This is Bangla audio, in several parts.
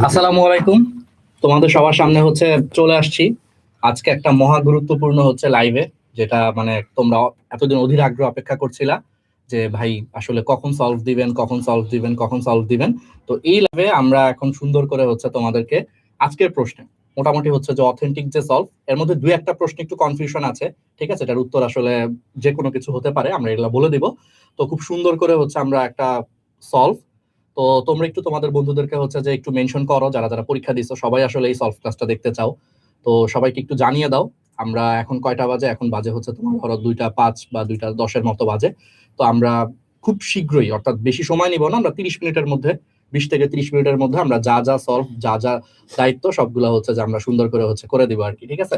আসসালামু আলাইকুম, তোমাদের সবার সামনে হচ্ছে চলে আসছি আজকে একটা মহা গুরুত্বপূর্ণ হচ্ছে লাইভে, যেটা মানে তোমরা এতদিন অধীর আগ্রহ অপেক্ষা করছিলা যে ভাই আসলে কখন সলভ দিবেন কখন সলভ দিবেন কখন সলভ দিবেন। তো এই লাইভে আমরা এখন সুন্দর করে হচ্ছে তোমাদেরকে আজকের প্রশ্নে মোটামুটি হচ্ছে যে অথেন্টিক যে সলভ, এর মধ্যে দুই একটা প্রশ্ন একটু কনফিউশন আছে, ঠিক আছে, এটার উত্তর আসলে যে কোনো কিছু হতে পারে, আমরা এগুলা বলে দিব। তো খুব সুন্দর করে হচ্ছে আমরা একটা সলভ, তো তোমরা একটু তোমাদের বন্ধুদেরকে হচ্ছে যে একটু মেনশন করো যারা যারা পরীক্ষা দিছো, সবাই আসলে এই সলভ ক্লাসটা দেখতে চাও, তো সবাইকে একটু জানিয়ে দাও। আমরা এখন কয়টা বাজে, এখন বাজে হচ্ছে তোমার ধরো 2:05 বা 2:10 মতো বাজে। তো আমরা খুব শীঘ্রই, অর্থাৎ বেশি সময় নিব না, আমরা 30 মিনিটের মধ্যে, 20 থেকে 30 মিনিটের মধ্যে আমরা যা যা সলভ, যা যা দায়িত্ব সবগুলো হচ্ছে যে আমরা সুন্দর করে হচ্ছে করে দিব আর কি, ঠিক আছে।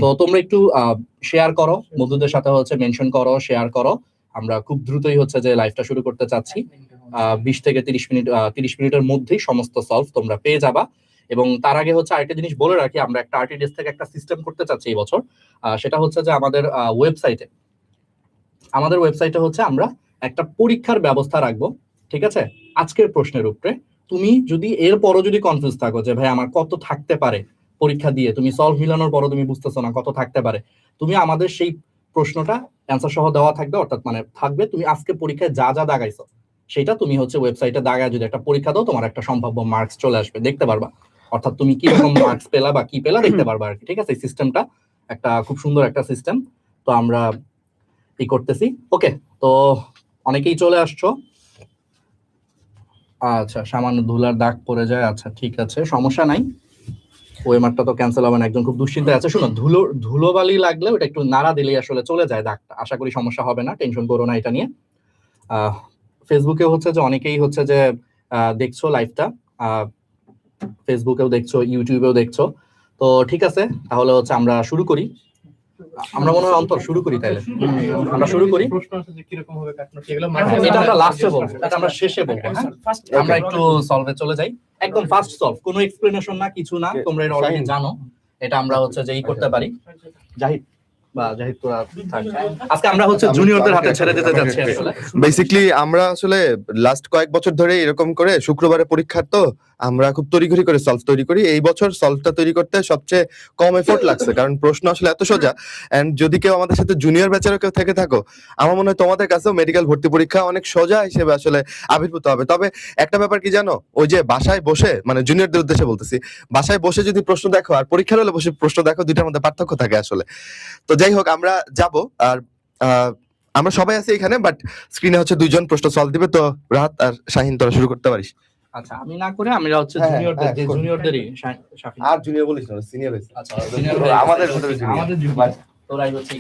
তো তোমরা একটু শেয়ার করো, বন্ধুদের সাথে হচ্ছে মেনশন করো, শেয়ার করো। আমরা খুব দ্রুতই হচ্ছে যে লাইভটা শুরু করতে চাচ্ছি। 20 থেকে 30 মিনিট, 30 মিনিটের মধ্যেই সমস্ত সলভ তোমরা পেয়ে যাবা। এবং তার আগে হচ্ছে আরেকটা জিনিস বলে রাখি, আমরা একটা আরটিডিএস থেকে একটা সিস্টেম করতে চাচ্ছি এই বছর। সেটা হচ্ছে যে আমাদের ওয়েবসাইটে হচ্ছে আমরা একটা পরীক্ষার ব্যবস্থা রাখবো, ঠিক আছে। আজকের প্রশ্নের উপরে তুমি যদি এরপরও যদি কনফিউজ থাকো যে ভাই আমার কত থাকতে পারে পরীক্ষা দিয়ে, তুমি সলভ মিলানোর পরও তুমি বুঝতেছো না কত থাকতে পারে, তুমি আমাদের সেই প্রশ্নটা অ্যান্সার সহ দেওয়া থাকবে, অর্থাৎ মানে থাকবে তুমি আজকে পরীক্ষায় যা যা দাগাইছো সেটা তুমি হচ্ছে ওয়েবসাইটে দাগায় যদি একটা পরীক্ষা দাও, তোমার একটা সম্ভাব্য মার্কস চলে আসবে, দেখতে পারবা, অর্থাৎ তুমি কি রকম মার্কস পেলা বা কি পেলা দেখতে পারবা আর কি, ঠিক আছে। এই সিস্টেমটা একটা খুব সুন্দর একটা সিস্টেম, তো আমরা এই করতেছি। ওকে, তো অনেকেই চলে আসছো। আচ্ছা, সামান্য ধুলার দাগ পড়ে যায়, আচ্ছা ঠিক আছে, সমস্যা নাই, ওয়েমারটা তো ক্যান্সেল হবে না। একজন খুব দুশ্চিন্তায় আছে, শুনো, ধুলোবালি লাগলে ওটা একটু নাড়া দিলেই আসলে চলে যায় দাগটা, আশা করি সমস্যা হবে না, টেনশন করো না এটা নিয়ে। ফেসবুকে হচ্ছে যে অনেকেই হচ্ছে যে দেখছো লাইভটা, ফেসবুকেও দেখছো, ইউটিউবেও দেখছো, তো ঠিক আছে, তাহলে হচ্ছে আমরা শুরু করি। আমরা মনে হয় অন্তর শুরু করি, তাইলে আমরা শুরু করি। এটা আমরা লাস্টে বলবো, এটা আমরা শেষে বলবো, হ্যাঁ। আমরা একটু সলভে চলে যাই, একদম ফার্স্ট সলভ, কোনো এক্সপ্লেনেশন না, কিছু না, তোমরা এটা অলরেডি জানো, এটা আমরা হচ্ছে যে করতে পারি। জাহিদ বা জাহিদ তোরা থাক, আজকে আমরা হচ্ছে জুনিয়রদের হাতে ছেড়ে দিতে যাচ্ছি। আসলে বেসিক্যালি আমরা আসলে লাস্ট কয়েক বছর ধরে এরকম করে শুক্রবারে পরীক্ষার, তো আমরা খুব তড়িঘড়ি করে সলভ তৈরি করি। এই বছর সলভটা তৈরি করতে সবচেয়ে কম এফোর্ট লাগছে, কারণ প্রশ্ন আসলে এত সোজা। এন্ড যদি কেউ আমাদের সাথে জুনিয়র ব্যাচেরও কেউ থেকে থাকো, আমার মনে হয় তোমাদের কাছেও মেডিকেল ভর্তি পরীক্ষা অনেক সোজা হিসেবে আসলে আবির্ভূত হবে। তবে একটা ব্যাপার কি জানো, ওই যে বাসায় বসে, মানে জুনিয়রদের উদ্দেশ্যে বলতেছি, বাসায় বসে যদি প্রশ্ন দেখো আর পরীক্ষার হলে বসে প্রশ্ন দেখো, দুইটার মধ্যে পার্থক্য থাকে আসলে। তো যাই হোক, আমরা যাব, আর আমরা সবাই আছি এখানে, বাট স্ক্রিনে হচ্ছে দুইজন প্রশ্ন সলভ দিবে। তো রাহাত আর শাহিন, তোরা শুরু করতে পারিস। আচ্ছা, আমি না করে আমরা হচ্ছে জুনিয়রদের, যে জুনিয়রদেরই শাফি আর জুনিয়র বলিস না, সিনিয়র হইছে। আচ্ছা, আমাদের জুনিয়র তোরাই হচ্ছে।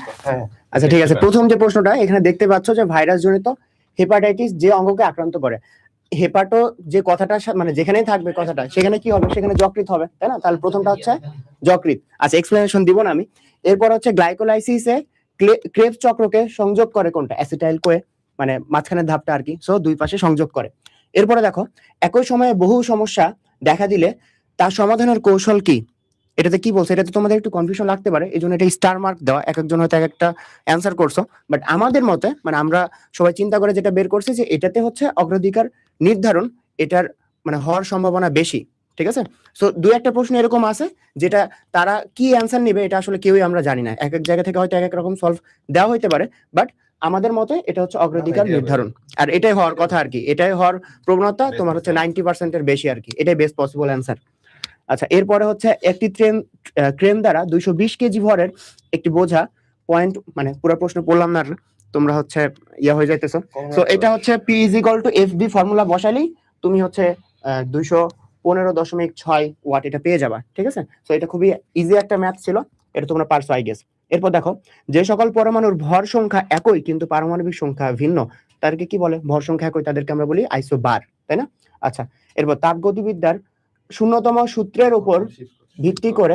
আচ্ছা ঠিক আছে, প্রথম যে প্রশ্নটা এখানে দেখতে পাচ্ছ যে ভাইরাস জনিত হেপাটাইটিস যে অঙ্গকে আক্রান্ত করে, হেপাটো যে কথাটা মানে যেখানেই থাকবে কথাটা, সেখানে কি হবে, সেখানে যকৃৎ হবে, তাই না? তাহলে প্রথমটা হচ্ছে যকৃৎ। আচ্ছা, এক্সপ্লেনেশন দিব না আমি। এরপর হচ্ছে গ্লাইকোলাইসিসে ক্রেবস চক্রকে সংযোগ করে কোনটা? অ্যাসিটাইল কোয়ে, মানে মাঝখানের ধাপটা আর কি, সো দুই পাশে সংযোগ করে। এরপরে দেখো, একই সময়ে বহু সমস্যা দেখা দিলে তার সমাধানের কৌশল কি? এটাতে কি বলছে, এটাতে তোমাদের একটু কনফিউশন লাগতে পারে, এই জন্য এটা স্টার মার্ক দেওয়া, এক একজন হয়তো এক একটা অ্যান্সার করছো, বাট আমাদের মতে, মানে আমরা সবাই চিন্তা করে যেটা বের করছি, যে এটাতে হচ্ছে অগ্রাধিকার নির্ধারণ, এটার মানে হওয়ার সম্ভাবনা বেশি, ঠিক আছে। সো দুই একটা প্রশ্ন এরকম আছে যেটা তারা কি অ্যান্সার নেবে এটা আসলে কেউই আমরা জানি না, এক এক জায়গা থেকে হয়তো এক এক রকম সলভ দেওয়া হইতে পারে, বাট আমাদের মতে এটা হচ্ছে অগ্রাধিকার নির্ধারণ, আর এটাই হওয়ার কথা আর কি, এটাই হওয়ার প্রবণতা তোমার হচ্ছে 90% বেশি আর কি, এটাই বেস্ট পসিবল অ্যান্সার। আচ্ছা, এরপরে হচ্ছে একটি ক্রেন দ্বারা 220 কেজি ভরের একটি বোঝা পয়েন্ট, মানে পুরো প্রশ্ন পড়লাম না, তোমরা হচ্ছে ইয়া হয়ে যাইতেছো। সো এটা হচ্ছে P = FB ফর্মুলা বসাইলেই তুমি হচ্ছে 215.6 ওয়াট এটা পেয়ে যাবা, ঠিক আছে। সো এটা খুবই ইজি একটা ম্যাথ ছিল, এটা তোমরা পারছো আই গেস। এরপর দেখো, যে সকল পরমাণুর ভর সংখ্যা একই কিন্তু পারমাণবিক সংখ্যা ভিন্ন, তাদেরকে কি বলে? ভর সংখ্যা একই, তাদেরকে আমরা বলি আইসোবার, তাই না? আচ্ছা, এরপর তাপগতিবিদ্যার শূন্যতম সূত্রের উপর ভিত্তি করে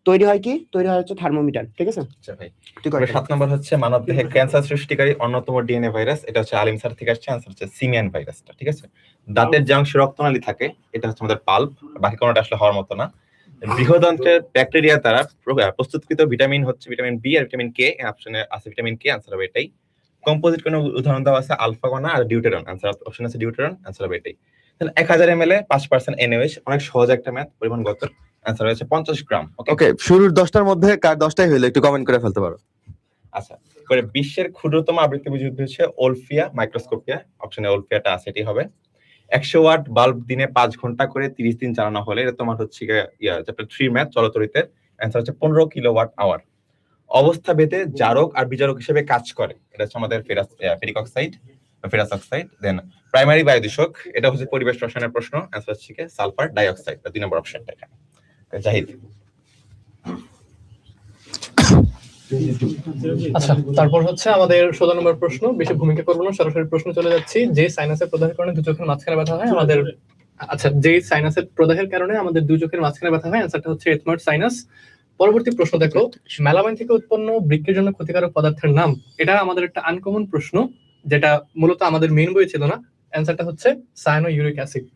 তৈরি হয় কি? তৈরি হয় হচ্ছে থার্মোমিটার, ঠিক আছে? আচ্ছা ভাই, তুই করে 7 নম্বর হচ্ছে মানব দেহে ক্যান্সার সৃষ্টিকারী অন্যতম ডিএনএ ভাইরাস, এটা হচ্ছে আলিম স্যার থেকে আসছে, আনসার হচ্ছে সিমিয়ান ভাইরাসটা, ঠিক আছে? দাঁতের যে অংশে রক্তনালী থাকে এটা হচ্ছে আমাদের পাল্প, বাকি কোনোটা আসলে হওয়ার মতো না। বৃহদন্ত্রের ব্যাকটেরিয়া দ্বারা প্রস্তুতকৃত ভিটামিন হচ্ছে ভিটামিন বি আর ভিটামিন কে, অপশনে আছে ভিটামিন কে, আনসার হবে এটাই। কম্পোজিট কোনো উদাহরণ দেওয়া আছে আলফা কণা আর ডিউটেরন, আনসার অপশন আছে ডিউটেরন, আনসার হবে এটাই। তাহলে 1000 ml এ 5% NaOH, অনেক সহজ একটা ম্যাথ, পরিমাণগত, আনসার হচ্ছে 50 গ্রাম। ওকে, শুরুর 10টার মধ্যে কার 10টাই হইলো একটু কমেন্ট করে ফেলতে পারো। আচ্ছা, করে বিশ্বের ক্ষুদ্রতম আবৃতবীজ উদ্ভিদ হচ্ছে ওলফিয়া মাইক্রোস্কোপিয়া, অপশনে ওলফিয়াটা আছে, এটি হবে। 100 ওয়াট বাল্ব দিনে 5 ঘন্টা করে 30 দিন চালানো হলে, এটা তোমার হচ্ছে চ্যাপ্টার 3 ম্যাথ চলতরিতের, অ্যান্সার হচ্ছে 15 কিলোওয়াট আওয়ার। অবস্থা ভেদে জারক আর বিজারক হিসেবে কাজ করে, এটা হচ্ছে আমাদের ফেরিক অক্সাইড বা ফেরাস অক্সাইড। দেন প্রাইমারি বায়ু দূষক, এটা হচ্ছে পরিবেশ রসায়নের প্রশ্ন, অ্যান্সার হচ্ছে সালফার ডাই অক্সাইড, 2 নম্বর অপশনটা এখানে। জাহিদ। আচ্ছা, তারপর হচ্ছে আমাদের 16 নম্বর প্রশ্ন, বেশি ভূমিকা করবো না, সরাসরি প্রশ্ন চলে যাচ্ছি। যে সাইনাসের প্রদাহের কারণে দু চোখের মাঝখানে ব্যথা হয় আমাদের, আচ্ছা, যে সাইনাসের প্রদাহের কারণে আমাদের দু চোখের মাঝখানে ব্যথা হয়, অ্যান্সারটা হচ্ছে এথমার্ড সাইনাস। পরবর্তী প্রশ্ন দেখো, মেলামাইন থেকে উৎপন্ন বৃক্কের জন্য ক্ষতিকারক পদার্থের নাম। এটা আমাদের একটা আনকমন প্রশ্ন, যেটা মূলত আমাদের মেইন বই ছিল না। অ্যান্সারটা হচ্ছে সায়ানো ইউরিক অ্যাসিড।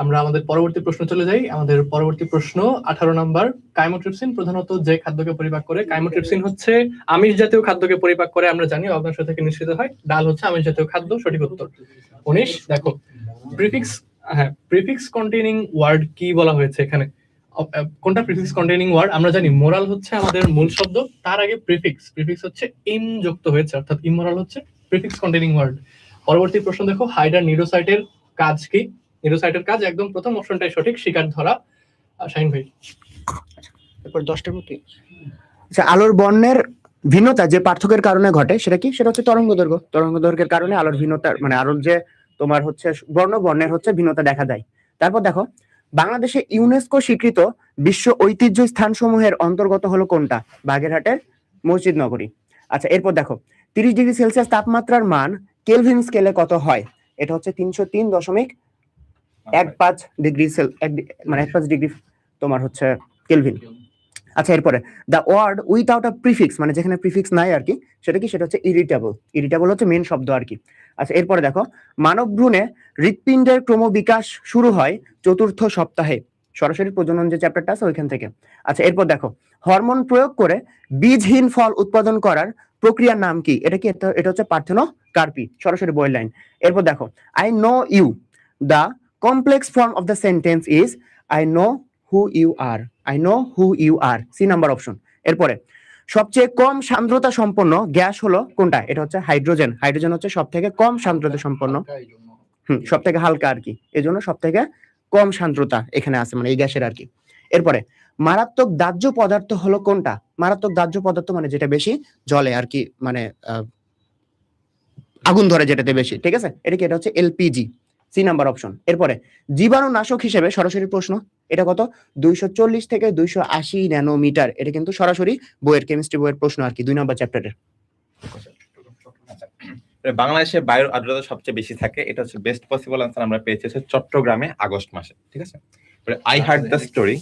আমরা আমাদের পরবর্তী প্রশ্ন চলে যাই। আমাদের পরবর্তী প্রশ্ন 18 নাম্বার, কাইমোট্রিপসিন প্রধানত যে খাদ্যকে পরিপাক করে। কাইমোট্রিপসিন হচ্ছে আমিষ জাতীয় খাদ্যকে পরিপাক করে, আমরা জানি অগ্নাশয় থেকে নিঃসৃত হয়। ডাল হচ্ছে আমিষ জাতীয় খাদ্য, সঠিক উত্তর। 19 দেখো, প্রিফিক্স কন্টেইনিং ওয়ার্ড কি বলা হয়েছে এখানে? কোনটা প্রিফিক্স কন্টেইনিং ওয়ার্ড? আমরা জানি মোরাল হচ্ছে আমাদের মূল শব্দ, তার আগে প্রিফিক্স হচ্ছে ইম যুক্ত হয়েছে, অর্থাৎ ইমোরাল হচ্ছে প্রিফিক্স কন্টেইনিং ওয়ার্ড। পরবর্তী প্রশ্ন দেখো, হাইডার নিউরোসাইটের কাজ কি? নিউরোসাইটের কাজ একদম প্রথম অপশনটাই সঠিক, শিকার ধরা। শাহিন ভাই। এরপর 10টার মধ্যে আচ্ছা, আলোর বর্ণের ভিন্নতা যে পার্থক্যের কারণে ঘটে সেটা কি? সেটা হচ্ছে তরঙ্গ দৈর্ঘ্য। তরঙ্গ দৈর্ঘ্যের কারণে আলোর ভিন্নতা, মানে আলোর যে তোমার হচ্ছে বর্ণের হচ্ছে ভিন্নতা দেখা দেয়। তারপর দেখো, বাংলাদেশে ইউনেস্কো স্বীকৃত বিশ্ব ঐতিহ্য স্থানসমূহের অন্তর্গত হলো কোনটা? বাগেরহাটের মসজিদ নগরী। আচ্ছা, এরপর দেখো, 30 ডিগ্রি সেলসিয়াস তাপমাত্রার মান কেলভিন স্কেলে কত হয়? এটা হচ্ছে 303.15 ডিগ্রি মানে 15 ডিগ্রি তোমার হচ্ছে কেলভিন। আচ্ছা, এরপরে the word without a prefix, মানে যেখানে প্রিফিক্স নাই আর কি, সেটা কি? সেটা হচ্ছে ইরিটেবল হচ্ছে মেন শব্দ আর কি। আচ্ছা, এরপরে দেখো, মানব ভ্রূণে হৃৎপিণ্ডের ক্রমবিকাশ শুরু হয় 4র্থ সপ্তাহে। সরাসরি প্রজনন যে চ্যাপ্টারটা আছে ওইখান থেকে। আচ্ছা, এরপর দেখো, হরমোন প্রয়োগ করে বীজহীন ফল উৎপাদন করার প্রক্রিয়ার নাম কি? এটা কি? এটা হচ্ছে পার্থেনোকার্পি, সরাসরি বইয়ের লাইন। এরপর দেখো, I know you, the complex form of the sentence is I know who you are. I know who you are, C number option. এরপরে সবচেয়ে কম সান্দ্রতা সম্পন্ন গ্যাস হলো কোনটা? এটা হচ্ছে হাইড্রোজেন। হাইড্রোজেন হচ্ছে সব থেকে কম সান্দ্রতা সম্পন্ন, সব থেকে হালকা আর কি, এই জন্য সব থেকে কম সান্দ্রতা এখানে আছে, মানে এই গ্যাসের আর কি। এরপরে মারাত্মক দাহ্য পদার্থ হলো কোনটা? মারাত্মক দাহ্য পদার্থ মানে যেটা বেশি জলে আর কি, মানে আগুন ধরে যেটাতে বেশি, ঠিক আছে? এটা কি? এটা হচ্ছে এলপিজি, সি নাম্বার অপশন। এরপরে জীবাণুনাশক হিসেবে সরাসরি প্রশ্ন, এটা কত? 240 থেকে 280 ন্যানোমিটার। এটা কিন্তু সরাসরি বইয়ের কেমিস্ট্রি বইয়ের প্রশ্ন আর কি, 2 নম্বর চ্যাপ্টারের। বাংলাদেশে বায়ুর আর্দ্রতা সবচেয়ে বেশি থাকে, এটা হচ্ছে বেস্ট পসিবল আনসার আমরা পেয়েছি হচ্ছে চট্টগ্রামে আগস্ট মাসে, ঠিক আছে? আই হার্ড দ্য স্টোরি,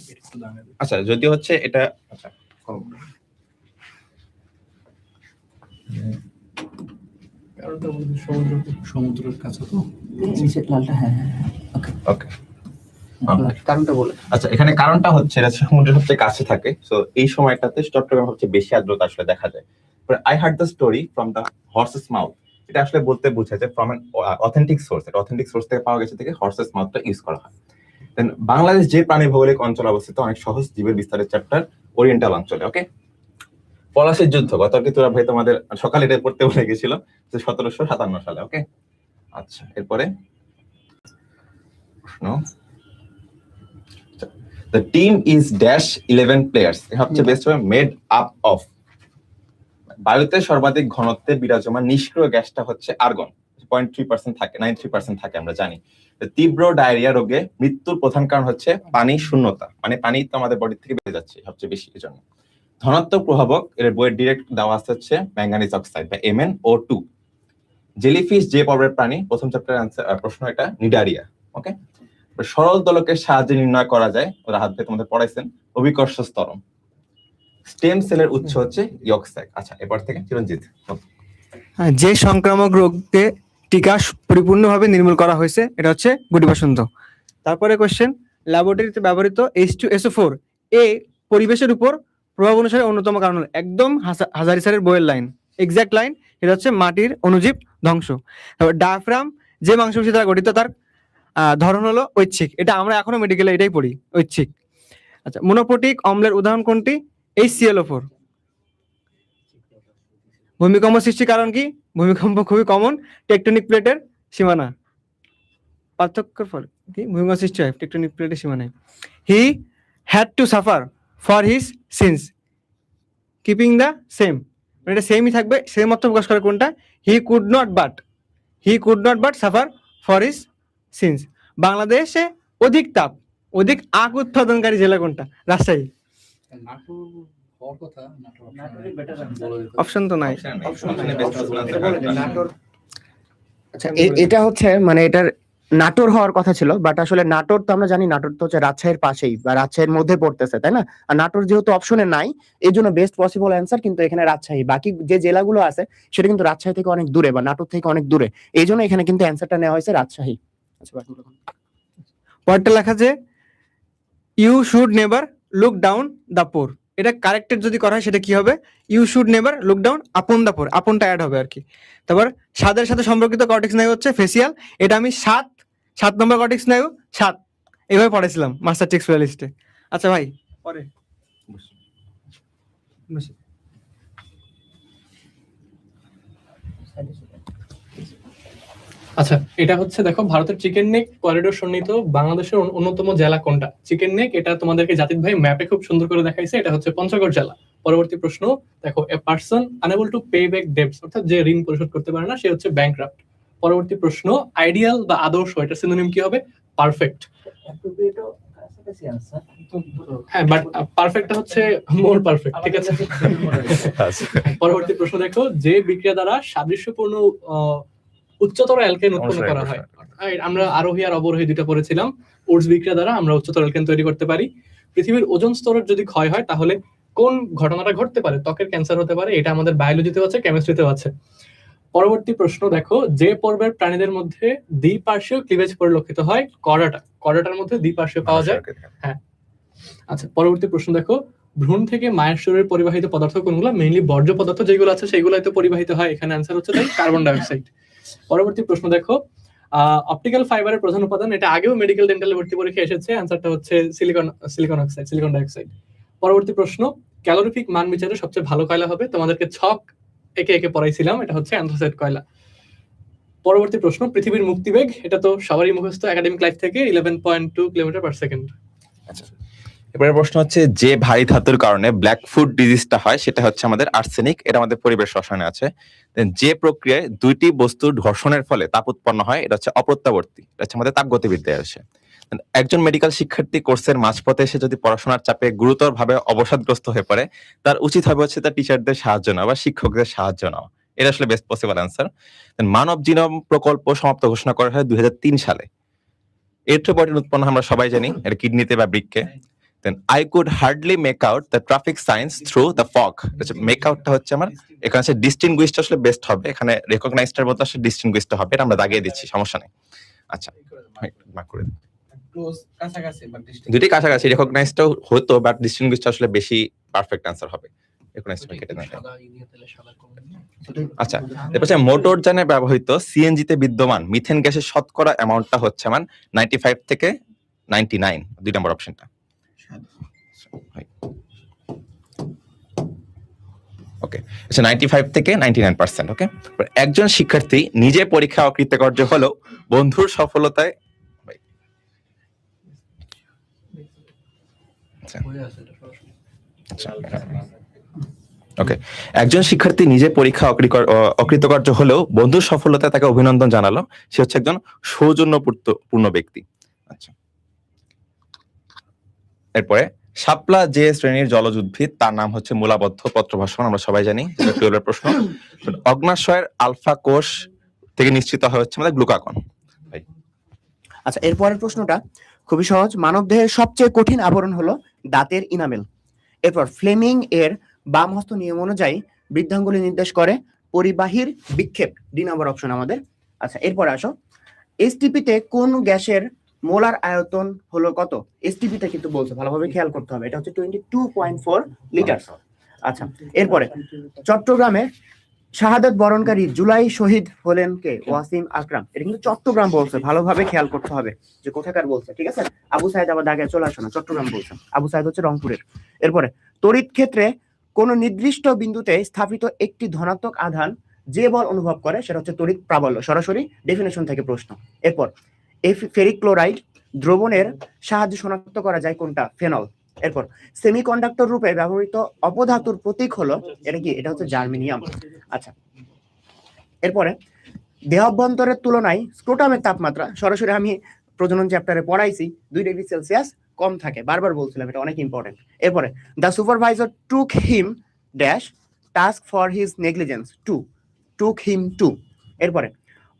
আচ্ছা, যদি হচ্ছে এটা, আচ্ছা সমুদ্রের কাছে তো ওকে, কারণটা বলে। আচ্ছা, এখানে কারণটা হচ্ছে এটা সমুদ্রের সবচেয়ে কাছে থাকে, সো এই সময়টাতে চট্টগ্রামে সবচেয়ে বেশি আর্দ্রতা আসলে দেখা যায়। I hard the story from the horse's mouth, এটা আসলে বলতে বোঝায় যে ফ্রম অ্যান অথেন্টিক সোর্স, এটা অথেন্টিক সোর্স থেকে পাওয়া গেছে, থেকে হর্সেস মাউথটা ইউজ করা হয়। দেন বাংলাদেশ যে প্রাণী ভৌগোলিক অঞ্চল অবস্থিত, অনেক সহজ, জীবের বিস্তারের চ্যাপ্টার, ওরিয়েন্টাল অঞ্চলে। ওকে, পলাশীর যুদ্ধ গতকালকে তোরা ভাই তোমাদের সকালে এটা পড়তে বলে গেছিল, 1757 সালে। ওকে, আচ্ছা, এরপরে প্রশ্ন, the team is dash 11 players, সবচেয়ে বেস্ট হবে মেড আপ অফ। বায়ুতে সর্বাধিক ঘনত্বে বিরাজমান নিষ্ক্রিয় গ্যাসটা হচ্ছে আর্গন, 0.3% থাকে, 93% থাকে, আমরা জানি। তীব্র ডায়রিয়া রোগে মৃত্যুর প্রধান কারণ হচ্ছে পানি শূন্যতা, মানে পানি তো আমাদের বডি থেকে বেড়ে যাচ্ছে সবচেয়ে বেশি, এই জন্য। ধনাত্মক প্রভাবক, এর বইয়ের ডিরেক্ট দেওয়া আছে হচ্ছে ম্যাঙ্গানিজ অক্সাইড বা MnO2। জেলিফিশ যে পর্বের প্রাণী? প্রথম চ্যাপ্টার প্রশ্ন এটা, নিডারিয়া। ওকে, সরল দোলকের সাহায্যে নির্ণয় করা যায়, ওরা হাত দিয়ে তোমাদের পড়াইছেন, অভিকর্ষ স্তরণ। স্টেম সেলের উৎস হচ্ছে ইয়ক স্যাক। আচ্ছা, এবার থেকে চিরঞ্জিত। যে সংক্রামক রোগকে টিকা পরিপূর্ণভাবে নির্মূল করা হয়েছে এটা হচ্ছে গুটিবসন্ত। তারপরে কোশ্চেন, ল্যাবরেটরিতে ব্যবহৃত H2SO4 এ পরিবেশের উপর প্রভাব অনুসারে অন্যতম কারণ হলো, একদম হাজারি স্যারের বইয়ের লাইন, এক্সাক্ট লাইন, এটা হচ্ছে মাটির অণুজীব ধ্বংস। তারপর ডায়াফ্রাম যে মাংসপেশি দ্বারা গঠিত, তার ধরন হলো ঐচ্ছিক, এটা আমরা এখনো মেডিকেলে এটাই পড়ি, ঐচ্ছিক। আচ্ছা, মোনোপোটিক অম্লের উদাহরণ কোনটি? HClO4। ভূমিকম্প সৃষ্টির কারণ কি? ভূমিকম্প খুবই কমন, টেকটনিক প্লেটের সীমানা পার্থক্যের ফলে কি ভূমিকম্প সৃষ্টি হয়, টেকটনিক প্লেটের সীমানায়। He had to suffer for his sins keeping the same, এটা সেমই থাকবে, সেম অর্থ প্রকাশ করে কোনটা? He could not but suffer for his sins. বাংলাদেশে অধিক তাপ, অধিক আখ উৎপাদনকারী জেলা কোনটা? রাজশাহী। অপশন তো নাই। আচ্ছা, এটা হচ্ছে মানে এটার নাটোর হওয়ার কথা ছিল, বাট আসলে নাটোর তো আমরা জানি নাটোর তো হচ্ছে রাজশাহীর পাশেই বা রাজশাহীর মধ্যে পড়তেছে, তাই না? আর নাটোর যেহেতু অপশনে নাই, এই জন্য বেস্ট পসিবল অ্যান্সার কিন্তু এখানে রাজশাহী। বাকি যে জেলাগুলো আছে সেটা কিন্তু রাজশাহী থেকে অনেক দূরে বা নাটোর থেকে অনেক দূরে, এই জন্য এখানে কিন্তু অ্যান্সারটা নেওয়া হয়েছে রাজশাহী। আচ্ছা, পরেরটা লেখা যে you should never look down the poor, এটা কারেক্টেড যদি করা হয় সেটা কি হবে? You should never look down upon the poor, আপনটা অ্যাড হবে আর কি। তারপর স্বাদের সাথে সম্পর্কিত কর্টেক্স স্নায়ু হচ্ছে ফেসিয়াল, এটা আমি 7 নম্বর কর্টেক্স স্নায়ু 7 এইভাবে পড়েছিলাম মাস্টার টেক্সট প্লেলিস্টে। আচ্ছা ভাই, পরে আচ্ছা, এটা হচ্ছে দেখো, ভারতের চিকেন নেক করিডোর সন্নিহিত বাংলাদেশের অন্যতম জেলা কোনটা? চিকেন নেক, এটা তোমাদেরকে জাতিদ ভাই ম্যাপে খুব সুন্দর করে দেখাইছে, এটা হচ্ছে পঞ্চগড় জেলা। পরবর্তী প্রশ্ন দেখো, a person unable to pay back dates, অর্থাৎ যে ঋণ পরিশোধ করতে পারে না সে হচ্ছে ব্যাংকরাপ্ট। পরবর্তী প্রশ্ন, আইডিয়াল বা আদর্শ, এটা সিনোনিম কি হবে? পারফেক্ট। হ্যাঁ, বাট পারফেক্টটা হচ্ছে মোর পারফেক্ট, ঠিক আছে? পরবর্তী প্রশ্ন দেখো, যে বিক্রিয়া দ্বারা সাদৃশ্যপূর্ণ উচ্চতর অ্যালকেন উৎপন্ন করা হয়। আমরা আরোহী আর অবরোহী দুটো পড়েছিলাম। ওটস বিক্রিয়া দ্বারা আমরা উচ্চতর অ্যালকেন তৈরি করতে পারি। পৃথিবীর ওজোন স্তরের যদি ক্ষয় হয় তাহলে কোন ঘটনাটা ঘটতে পারে? ত্বকের ক্যান্সার হতে পারে, এটা আমাদের বায়োলজিতেও আছে, কেমিস্ট্রিতেও আছে। পরবর্তী প্রশ্ন দেখো, যে পর্বের প্রাণীদের মধ্যে দ্বিপার্শ্বীয় ক্লিভেজ পরিলক্ষিত হয়? করডাটার মধ্যে দ্বিপার্শ্বীয় পাওয়া যায়। হ্যাঁ। আচ্ছা, পরবর্তী প্রশ্ন দেখো, ভ্রূণ থেকে মায়ের শরীরে পরিবাহিত পদার্থ কোনগুলো? মেইনলি বর্জ্য পদার্থ যেগুলো আছে সেগুলোই তো পরিবাহিত হয়, এখানে অ্যান্সার হচ্ছে তাই কার্বন ডাইঅক্সাইড। পরবর্তী প্রশ্ন দেখো, অপটিক্যাল ফাইবারের প্রধান উপাদান, এটা আগেও মেডিকেল ডেন্টালে ভর্তি পরীক্ষা এসেছে, অ্যান্সারটা হচ্ছে সিলিকন ডাইঅক্সাইড। পরবর্তী প্রশ্ন, ক্যালোরিফিক মান বিচারে সবচেয়ে ভালো কয়লা হবে? তোমাদেরকে ছক একে একে পড়াইছিলাম, এটা হচ্ছে অ্যান্থ্রাসাইট কয়লা। পরবর্তী প্রশ্ন, পৃথিবীর মুক্তিবেগ, এটা তো সবারই মুখস্থ একাডেমিক লাইফ থেকে, 11.2 কিলোমিটার পার সেকেন্ড। আচ্ছা, এবারে প্রশ্ন হচ্ছে, যে ভারী ধাতুর কারণে ব্ল্যাক ফুট ডিজিজটা হয় সেটা হচ্ছে আমাদের আর্সেনিক, এটা আমাদের পরিবেশ রসায়নে আছে। যে প্রক্রিয়ায় দুইটি বস্তুর ঘর্ষণের ফলে তাপ উৎপন্ন হয় এটা হচ্ছে অপ্রত্যাবর্তী, এটা হচ্ছে আমাদের তাপগতিবিদ্যায় আসে। একজন মেডিকেল শিক্ষার্থী কোর্সের মাঝপথে এসে যদি পড়াশোনার চাপে গুরুতরভাবে অবসাদগ্রস্ত হয়ে পড়ে, তার উচিত হবে হচ্ছে তার টিচারদের সাহায্য নেওয়া বা শিক্ষকদের সাহায্য নেওয়া, এটা আসলে বেস্ট পসিবল অ্যান্সার। মানব জিনোম প্রকল্প সমাপ্ত ঘোষণা করা হয় 2003 সালে। এরিথ্রোপয়েটিন উৎপন্ন আমরা সবাই জানি, এটা কিডনিতে বা বৃক্কে। Then I could hardly make out the traffic signs through the fog. Make আউটটা হচ্ছে আমার এখানে আছে ডিস্টিংগুইশড, আসলে বেস্ট হবে, এখানে রেকগনাইজডের মতো আসলে ডিস্টিংগুইশড হবে, এটা আমরা দাগিয়ে দিচ্ছি, সমস্যা নেই। আচ্ছা, মার্ক করে দিন। দুটি কাছাকাছি, রেকগনাইজডটাও হতো বাট ডিস্টিংগুইশড আসলে বেশি পারফেক্ট অ্যানসার হবে, রেকগনাইজড কেটে না। আচ্ছা, এরপর মোটর যানে ব্যবহৃত সিএনজি তে বিদ্যমান মিথেন গ্যাসের শতকরা অ্যামাউন্টটা হচ্ছে আমার 95 থেকে 99, 2 নম্বর অপশনটা। ওকে, আচ্ছা, 95 থেকে 99%। ওকে, একজন শিক্ষার্থী নিজে পরীক্ষা অকৃতকার্য হলেও বন্ধুর সফলতায়, ওকে, একজন শিক্ষার্থী নিজে পরীক্ষা অকৃতকার্য হলেও বন্ধুর সফলতায় তাকে অভিনন্দন জানালো, সে হচ্ছে একজন সৌজন্যপূর্ণ ব্যক্তি। আচ্ছা, এরপরে শাপলা যে শ্রেণীর জলজ উদ্ভিদ তার নাম হচ্ছে মূলাবদ্ধ পত্রভাস্বন, আমরা সবাই জানি, 12 প্রশ্ন। অগ্নাশয়ের আলফা কোষ থেকে নিশ্চিত হচ্ছে আমাদের গ্লুকাগন। আচ্ছা, এরপরের প্রশ্নটা খুবই সহজ। মানবদেহের সবচেয়ে কঠিন আবরণ হলো দাঁতের ইনামেল। এরপর ফ্লেমিং এর বাম হস্ত নিয়ম অনুযায়ী বৃদ্ধাঙ্গুলি নির্দেশ করে পরিবাহীর বিক্ষেপ, 2 নম্বর অপশন আমাদের। আচ্ছা, এরপরে আসো, এসটিপিতে কোন গ্যাসের মোলার আয়তন হলো কত? এসটিপিতে কিন্তু বলছে, ভালোভাবে খেয়াল করতে হবে, এটা হচ্ছে 22.4 লিটার। আচ্ছা, এরপরে চট্টগ্রামে শাহাদাত বরণকারী জুলাই শহীদ হলেন কে? ওয়াসিম আকরাম। এটা কিন্তু চট্টগ্রাম বলছে, ভালোভাবে খেয়াল করতে হবে যে কোথাকার বলছে, ঠিক আছে? আবু সাইদ আবার দাগে চলে আসো না, চট্টগ্রাম বলছে। আবু সাইদ হচ্ছে রংপুরের। এরপরে তড়িৎ ক্ষেত্রে কোন নির্দিষ্ট বিন্দুতে স্থাপিত একটি ধনাত্মক আধান যে বল অনুভব করে সেটা হচ্ছে তড়িৎ প্রাবল্য। সরাসরি ডেফিনেশন থেকে প্রশ্ন। এরপর ফেরিক ক্লোরাইড দ্রবণের সাহায্যে শনাক্ত করা যায় কোনটা? ফেনল। এরপর সেমিকন্ডাক্টর রূপে ব্যবহৃত অপধাতুর প্রতীক হলো, এটা কি? এটা হচ্ছে জার্মেনিয়াম। আচ্ছা, এরপরে দেহাভ্যন্তরের তুলনায় স্ক্রোটামের তাপমাত্রা, সরাসরি আমি প্রজনন চ্যাপ্টারে পড়াইছি, 2 ডিগ্রি সেলসিয়াস কম থাকে, বারবার বলছিলাম, এটা অনেক ইম্পর্টেন্ট। এরপরে the supervisor took him dash task for his negligence took him to. এরপরে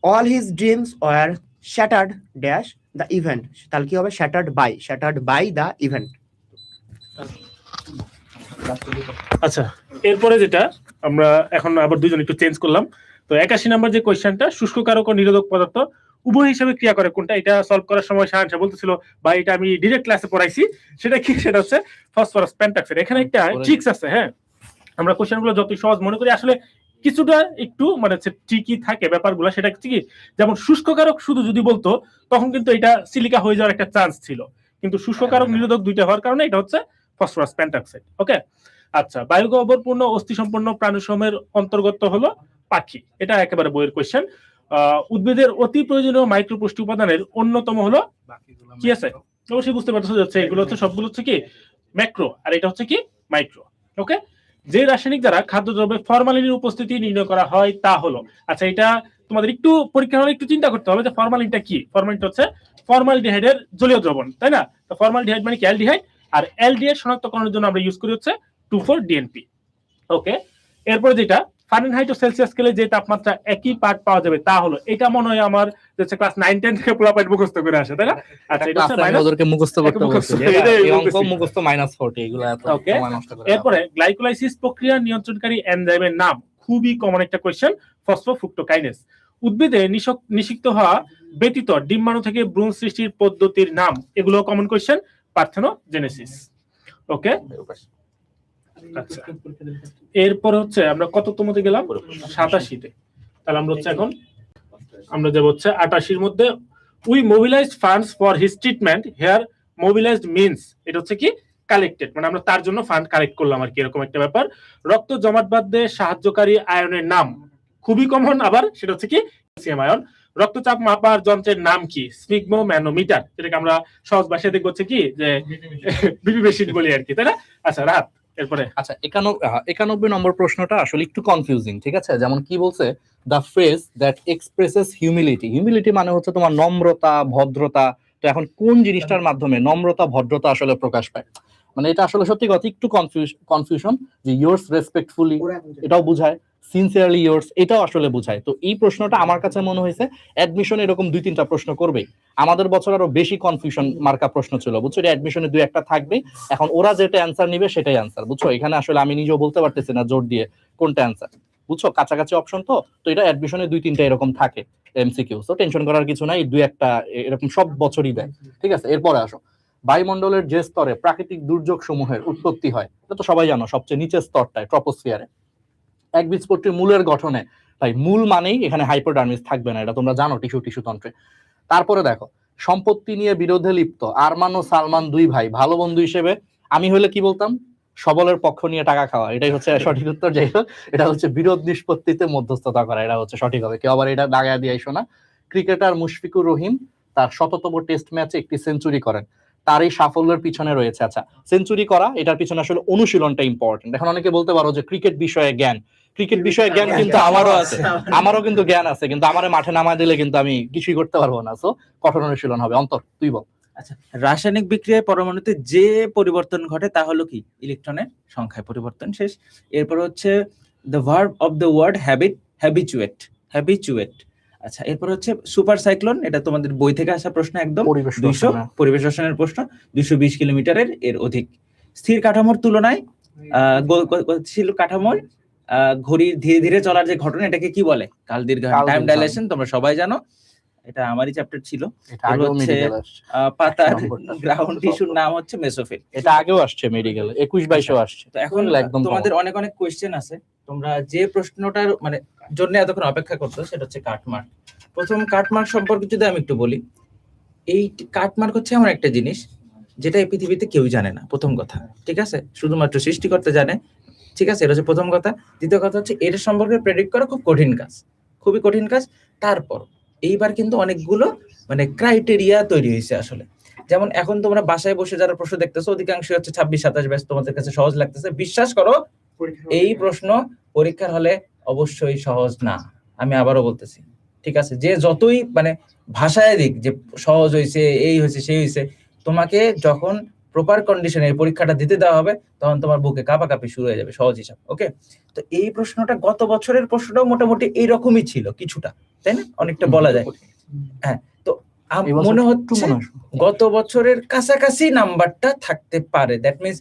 all his dreams were shattered dash the event, তাহলে কি হবে? Shattered by the event. আচ্ছা, এরপরে যেটা আমরা এখন আবার দুইজন একটু চেঞ্জ করলাম। তো 81 নম্বর যে কোয়েশ্চেনটা, শুষ্ক কারক ও নিরোধক পদার্থ উভয় হিসেবে ক্রিয়া করে কোনটা? এটা সলভ করার সময় শাহান সাহেব বলতেছিল, বা এটা আমি ডিরেক্ট ক্লাসে পড়াইছি, সেটা কি? সেটা হচ্ছে ফসফরাস পেন্টাক্সাইড। এখানে একটা ট্রিক্স আছে, হ্যাঁ, আমরা কোয়েশ্চেনগুলো যতই সহজ মনে করি আসলে কিছুটা একটু মানে ট্রিকি থাকে ব্যাপারগুলো। সেটা হচ্ছে কি, যেমন শুষ্ক কারক শুধু যদি বলতো তখন কিন্তু এটা সিলিকা হয়ে যাওয়ার একটা চান্স ছিল, কিন্তু শুষ্ক কারক নিরোধক দুইটা হওয়ার কারণে এটা হচ্ছে ফসফরাস পেন্টাক্সাইড। ওকে, আচ্ছা, বায়ুগহ্বরপূর্ণ অস্থি সম্পন্ন প্রাণীসমূহের অন্তর্গত হলো পাখি। এটা একেবারে বইয়ের কোয়েশ্চেন। উদ্ভিদের অতি প্রয়োজনীয় মাইক্রোপুষ্টি উপাদানের অন্যতম হলো কি আছে? অবশ্যই বুঝতে পারছো যাচ্ছে এগুলো হচ্ছে সবগুলো হচ্ছে কি ম্যাক্রো, আর এটা হচ্ছে কি মাইক্রো। ওকে, যে রাসায়নিক দ্বারা খাদ্যদ্রব্যে ফরমালিনের উপস্থিতি নির্ণয় করা হয় তা হলো, আচ্ছা, এটা তোমাদের একটু পরীক্ষা হলে একটু চিন্তা করতে হবে যে ফরমালিনটা কি। ফরমালিনটা হচ্ছে ফরমালডিহাইডের জলীয় দ্রবণ, তাই না? তো ফরমালডিহাইড মানে কি? অ্যালডিহাইড। আর অ্যালডিহাইড শনাক্তকরণের জন্য আমরা ইউজ করি হচ্ছে 2,4-DNP। ওকে, এরপর যেটা ফারেনহাইট ও সেলসিয়াস স্কেলে যে তাপমাত্রা একই পার্ট পাওয়া যাবে তা হলো, এটা মনে হয় আমার হচ্ছে ক্লাস 9-10 থেকে পুরো পার্ট মুখস্থ করে আসে, তাই না? আচ্ছা, এটা হচ্ছে মাইনাস, ওদেরকে মুখস্থ করতে বলছি, এই অঙ্ক মুখস্থ -40, এগুলো এত ওকে। সময় নষ্ট করে। এরপরে গ্লাইকোলাইসিস প্রক্রিয়া নিয়ন্ত্রণকারী এনজাইমের নাম, খুবই কমন একটা কোশ্চেন, ফসফোফ্রুক্টোকাইনেজ। উদ্ভিদে নিষিক্ত হওয়া ব্যতীত ডিম্বাণু থেকে ভ্রূণ সৃষ্টির পদ্ধতির নাম, এগুলো কমন কোশ্চেন, পার্থেনোজেনেসিস। ওকে, আচ্ছা, এরপর হচ্ছে আমরা কততমতে গেলাম? 87-তে। তাহলে আমরা হচ্ছে এখন আমরা যাব হচ্ছে 88-র মধ্যে। We mobilised funds for his treatment here. Mobilised means এটা হচ্ছে কি কালেক্টেড, মানে আমরা তার জন্য ফান্ড কালেক্ট করলাম আর কি, এরকম একটা ব্যাপার। রক্ত জমাট বাঁধতে সাহায্যকারী আয়নের নাম, খুবই কমন আবার, সেটা হচ্ছে কি ক্যালসিয়াম আয়ন। রক্তচাপ মাপার যন্ত্রের নাম কি? স্ফিগমোম্যানোমিটার, যেটাকে আমরা সহজ ভাষায় দেখব হচ্ছে কি যে বিপি মেশিন বলি আর কি, তাই না? আচ্ছা, রাত। এরপরে আচ্ছা, 91 নম্বর প্রশ্নটা আসলে একটু কনফিউজিং, ঠিক আছে? যেমন কি বলছে, the phrase that expresses humility. Humility মানে হচ্ছে তোমার নম্রতা, ভদ্রতা। তো এখন কোন জিনিসটার মাধ্যমে নম্রতা, ভদ্রতা আসলে প্রকাশ পায়? মানে এটা আসলে সত্যি কথা একটু কনফিউশন, যে ইয়োর্স রেসপেক্টফুলি এটাও বুঝায়, সিনসিয়ারলি ইয়োর্স এটাও আসলে বুঝায়। তো এই প্রশ্নটা আমার কাছে মনে হয়েছে অ্যাডমিশন এরকম 2-3টা প্রশ্ন করবে। আমাদের বছর আরো বেশি কনফিউশন মার্কা প্রশ্ন ছিল, বুঝছো? এটা অ্যাডমিশনে 2-1টা থাকবে। এখন ওরা যেটা অ্যান্সার নিবে সেটাই অ্যান্সার, বুঝছো? এখানে আসলে আমি নিজেও বলতে পারতেছি না জোর দিয়ে কোনটা অ্যান্সার, বুঝছো? কাছাকাছি অপশন তো এটা অ্যাডমিশনে 2-3টা এরকম থাকে এমসিকিউ। তো টেনশন করার কিছু নাই, 2-1টা এরকম সব বছরই দেয়, ঠিক আছে? এরপরে আসো, বায়ুমণ্ডলের যে স্তরে প্রাকৃতিক দুর্যোগ সমূহের উৎপত্তি হয়, এটা তো সবাই জানো, সবচেয়ে নিচের স্তরটায় ট্রপোস্ফিয়ারে। একবীজপত্রীর মূলের গঠনে, তাই মূল মানেই এখানে হাইপোডার্মিস থাকবে না, এটা তোমরা জানো টিস্যু তন্ত্রে। তারপরে দেখো, সম্পত্তি নিয়ে বিরোধে লিপ্ত আরমান ও সালমান 2 ভাই ভালো বন্ধু হিসেবে, আমি হলে কি বলতাম? সবলের পক্ষ নিয়ে টাকা খাওয়া, এটাই হচ্ছে সঠিক উত্তর। যাই হোক, এটা হচ্ছে বিরোধ নিষ্পত্তিতে মধ্যস্থতা করা, এটা হচ্ছে সঠিক হবে। কেউ আবার এটা দাগায় দিয়ে আইসো না। ক্রিকেটার মুশফিকুর রহিম তার 100তম টেস্ট ম্যাচে একটি সেঞ্চুরি করেন, তার এই সাফল্যের পিছনে রয়েছে, আচ্ছা, সেঞ্চুরি করা এটার পিছনে আসলে অনুশীলনটা ইম্পর্টেন্ট। এখন অনেকে বলতে পারো যে ক্রিকেট বিষয়ে জ্ঞান কিন্তু আমারও আছে, আমারও কিন্তু জ্ঞান আছে, কিন্তু আমারে মাঠে নামায় দিলে কিন্তু আমি কিছুই করতে পারবো না। সো কঠোর অনুশীলন হবে। অন্তর, তুই বল। আচ্ছা, রাসায়নিক বিক্রিয়ায় পরমাণুতে যে পরিবর্তন ঘটে তা হলো কি? ইলেকট্রনের সংখ্যায় পরিবর্তন। শেষ। এরপর হচ্ছে the verb of the word habituate. আচ্ছা, এরপর হচ্ছে সুপার সাইক্লোন, এটা তোমাদের বই থেকে আসা প্রশ্ন একদম। পরিবেশ 200 রসায়ন। পরিবেশ রসায়নের প্রশ্ন, 220 কিলোমিটারের এর অধিক। স্থির কাঠামোর তুলনায় গতিশীল কাঠামোর ঘড়ির ধীরে ধীরে চলার যে ঘটনা, এটাকে কি বলে? কাল দীর্ঘায়ন, কাল টাইম দীর্ঘায়ন। ডাইলেশন, তোমরা সবাই জানো, এটা আমারই চ্যাপ্টার ছিল। এটা এর আগেও হচ্ছে মেডিকেল আসছে, পাতার নম্বরটা। গ্রাউন্ড টিস্যুর নাম হচ্ছে মেসোফিল। এটা আগেও আসছে মেডিকেল 21-22 আসছে। তো এখন এগুলো একদম তোমাদের অনেক অনেক কোয়েশ্চেন আছে, তোমরা যে প্রশ্নটার মানে জন্য এতক্ষণ অপেক্ষা করছো সেটা হচ্ছে কাটমার্ক। প্রথম কাটমার্ক সম্পর্কে যদি আমি একটু বলি, এই কাটমার্ক হচ্ছে এমন একটা জিনিস যেটা এই পৃথিবীতে কেউ জানে না, প্রথম কথা, ঠিক আছে? শুধুমাত্র সৃষ্টিকর্তা জানে, ঠিক আছে? এটা হচ্ছে প্রথম কথা। দ্বিতীয় কথা হচ্ছে এর সম্পর্কে প্রেডিক্ট করা খুব কঠিন কাজ, খুবই কঠিন কাজ। তারপর এইবার কিন্তু অনেকগুলো মানে ক্রাইটেরিয়া তৈরি হয়েছে আসলে। যেমন এখন তোমরা বাসায় বসে যারা প্রশ্ন দেখতেছো, অধিকাংশ হচ্ছে 26-27 ব্যাচ, তোমাদের কাছে সহজ লাগতেছে। বিশ্বাস করো, এই প্রশ্ন পরীক্ষার হলে অবশ্যই সহজ না। আমি আবারও বলতেছি, ঠিক আছে? যে যতই মানে ভাষায় দিক যে সহজ হয়েছে, এই হয়েছে, সেই হয়েছে, তোমাকে যখন প্রপার কন্ডিশনে এই পরীক্ষাটা দিতে দেওয়া হবে, তখন তোমার বুকে কাঁপাকাঁপি শুরু হয়ে যাবে, সহজ হিসাব। ওকে, তো এই প্রশ্নটা গত বছরের প্রশ্নটাও মোটামুটি এইরকমই ছিল কিছুটা, তাই না? অনেকটা বলা যায়। হ্যাঁ, তো মনে হচ্ছে গত বছরের কাছাকাছি নাম্বারটা থাকতে পারে। দ্যাট মিনস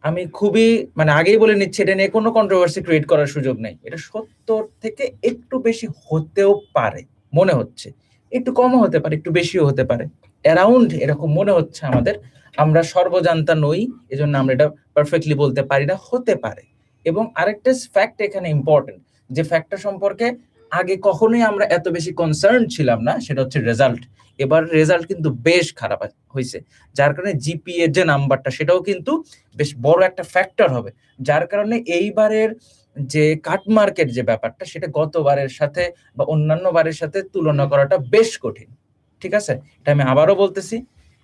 আমি খুবই মানে আগেই বলে নিচ্ছি, এটা নিয়ে কোনো কন্ট্রোভার্সি ক্রিয়েট করার সুযোগ নেই। এটা 70 থেকে একটু বেশি হতেও পারে মনে হচ্ছে, একটু কমও হতে পারে, একটু বেশিও হতে পারে, অ্যারাউন্ড এরকম মনে হচ্ছে আমাদের। আমরা সর্বজান্তা নই, এজন্য আমরা এটা পারফেক্টলি বলতে পারি না, হতে পারে। এবং আরেকটা ফ্যাক্ট এখানে ইম্পর্টেন্ট, যে ফ্যাক্টটা সম্পর্কে আগে কখনোই আমরা এত বেশি কনসার্ন ছিলাম না, সেটা হচ্ছে রেজাল্ট। এবার রেজাল্ট কিন্তু বেশ খারাপ হয়েছে, যার কারণে জিপিএ যে নাম্বারটা সেটাও কিন্তু বেশ বড় একটা ফ্যাক্টর হবে, যার কারণে এইবারের যে কাটমার্কের যে ব্যাপারটা, সেটা গতবারের সাথে বা অন্যান্য বারের সাথে তুলনা করাটা বেশ কঠিন, ঠিক আছে? এটা আমি আবারও বলতেছি।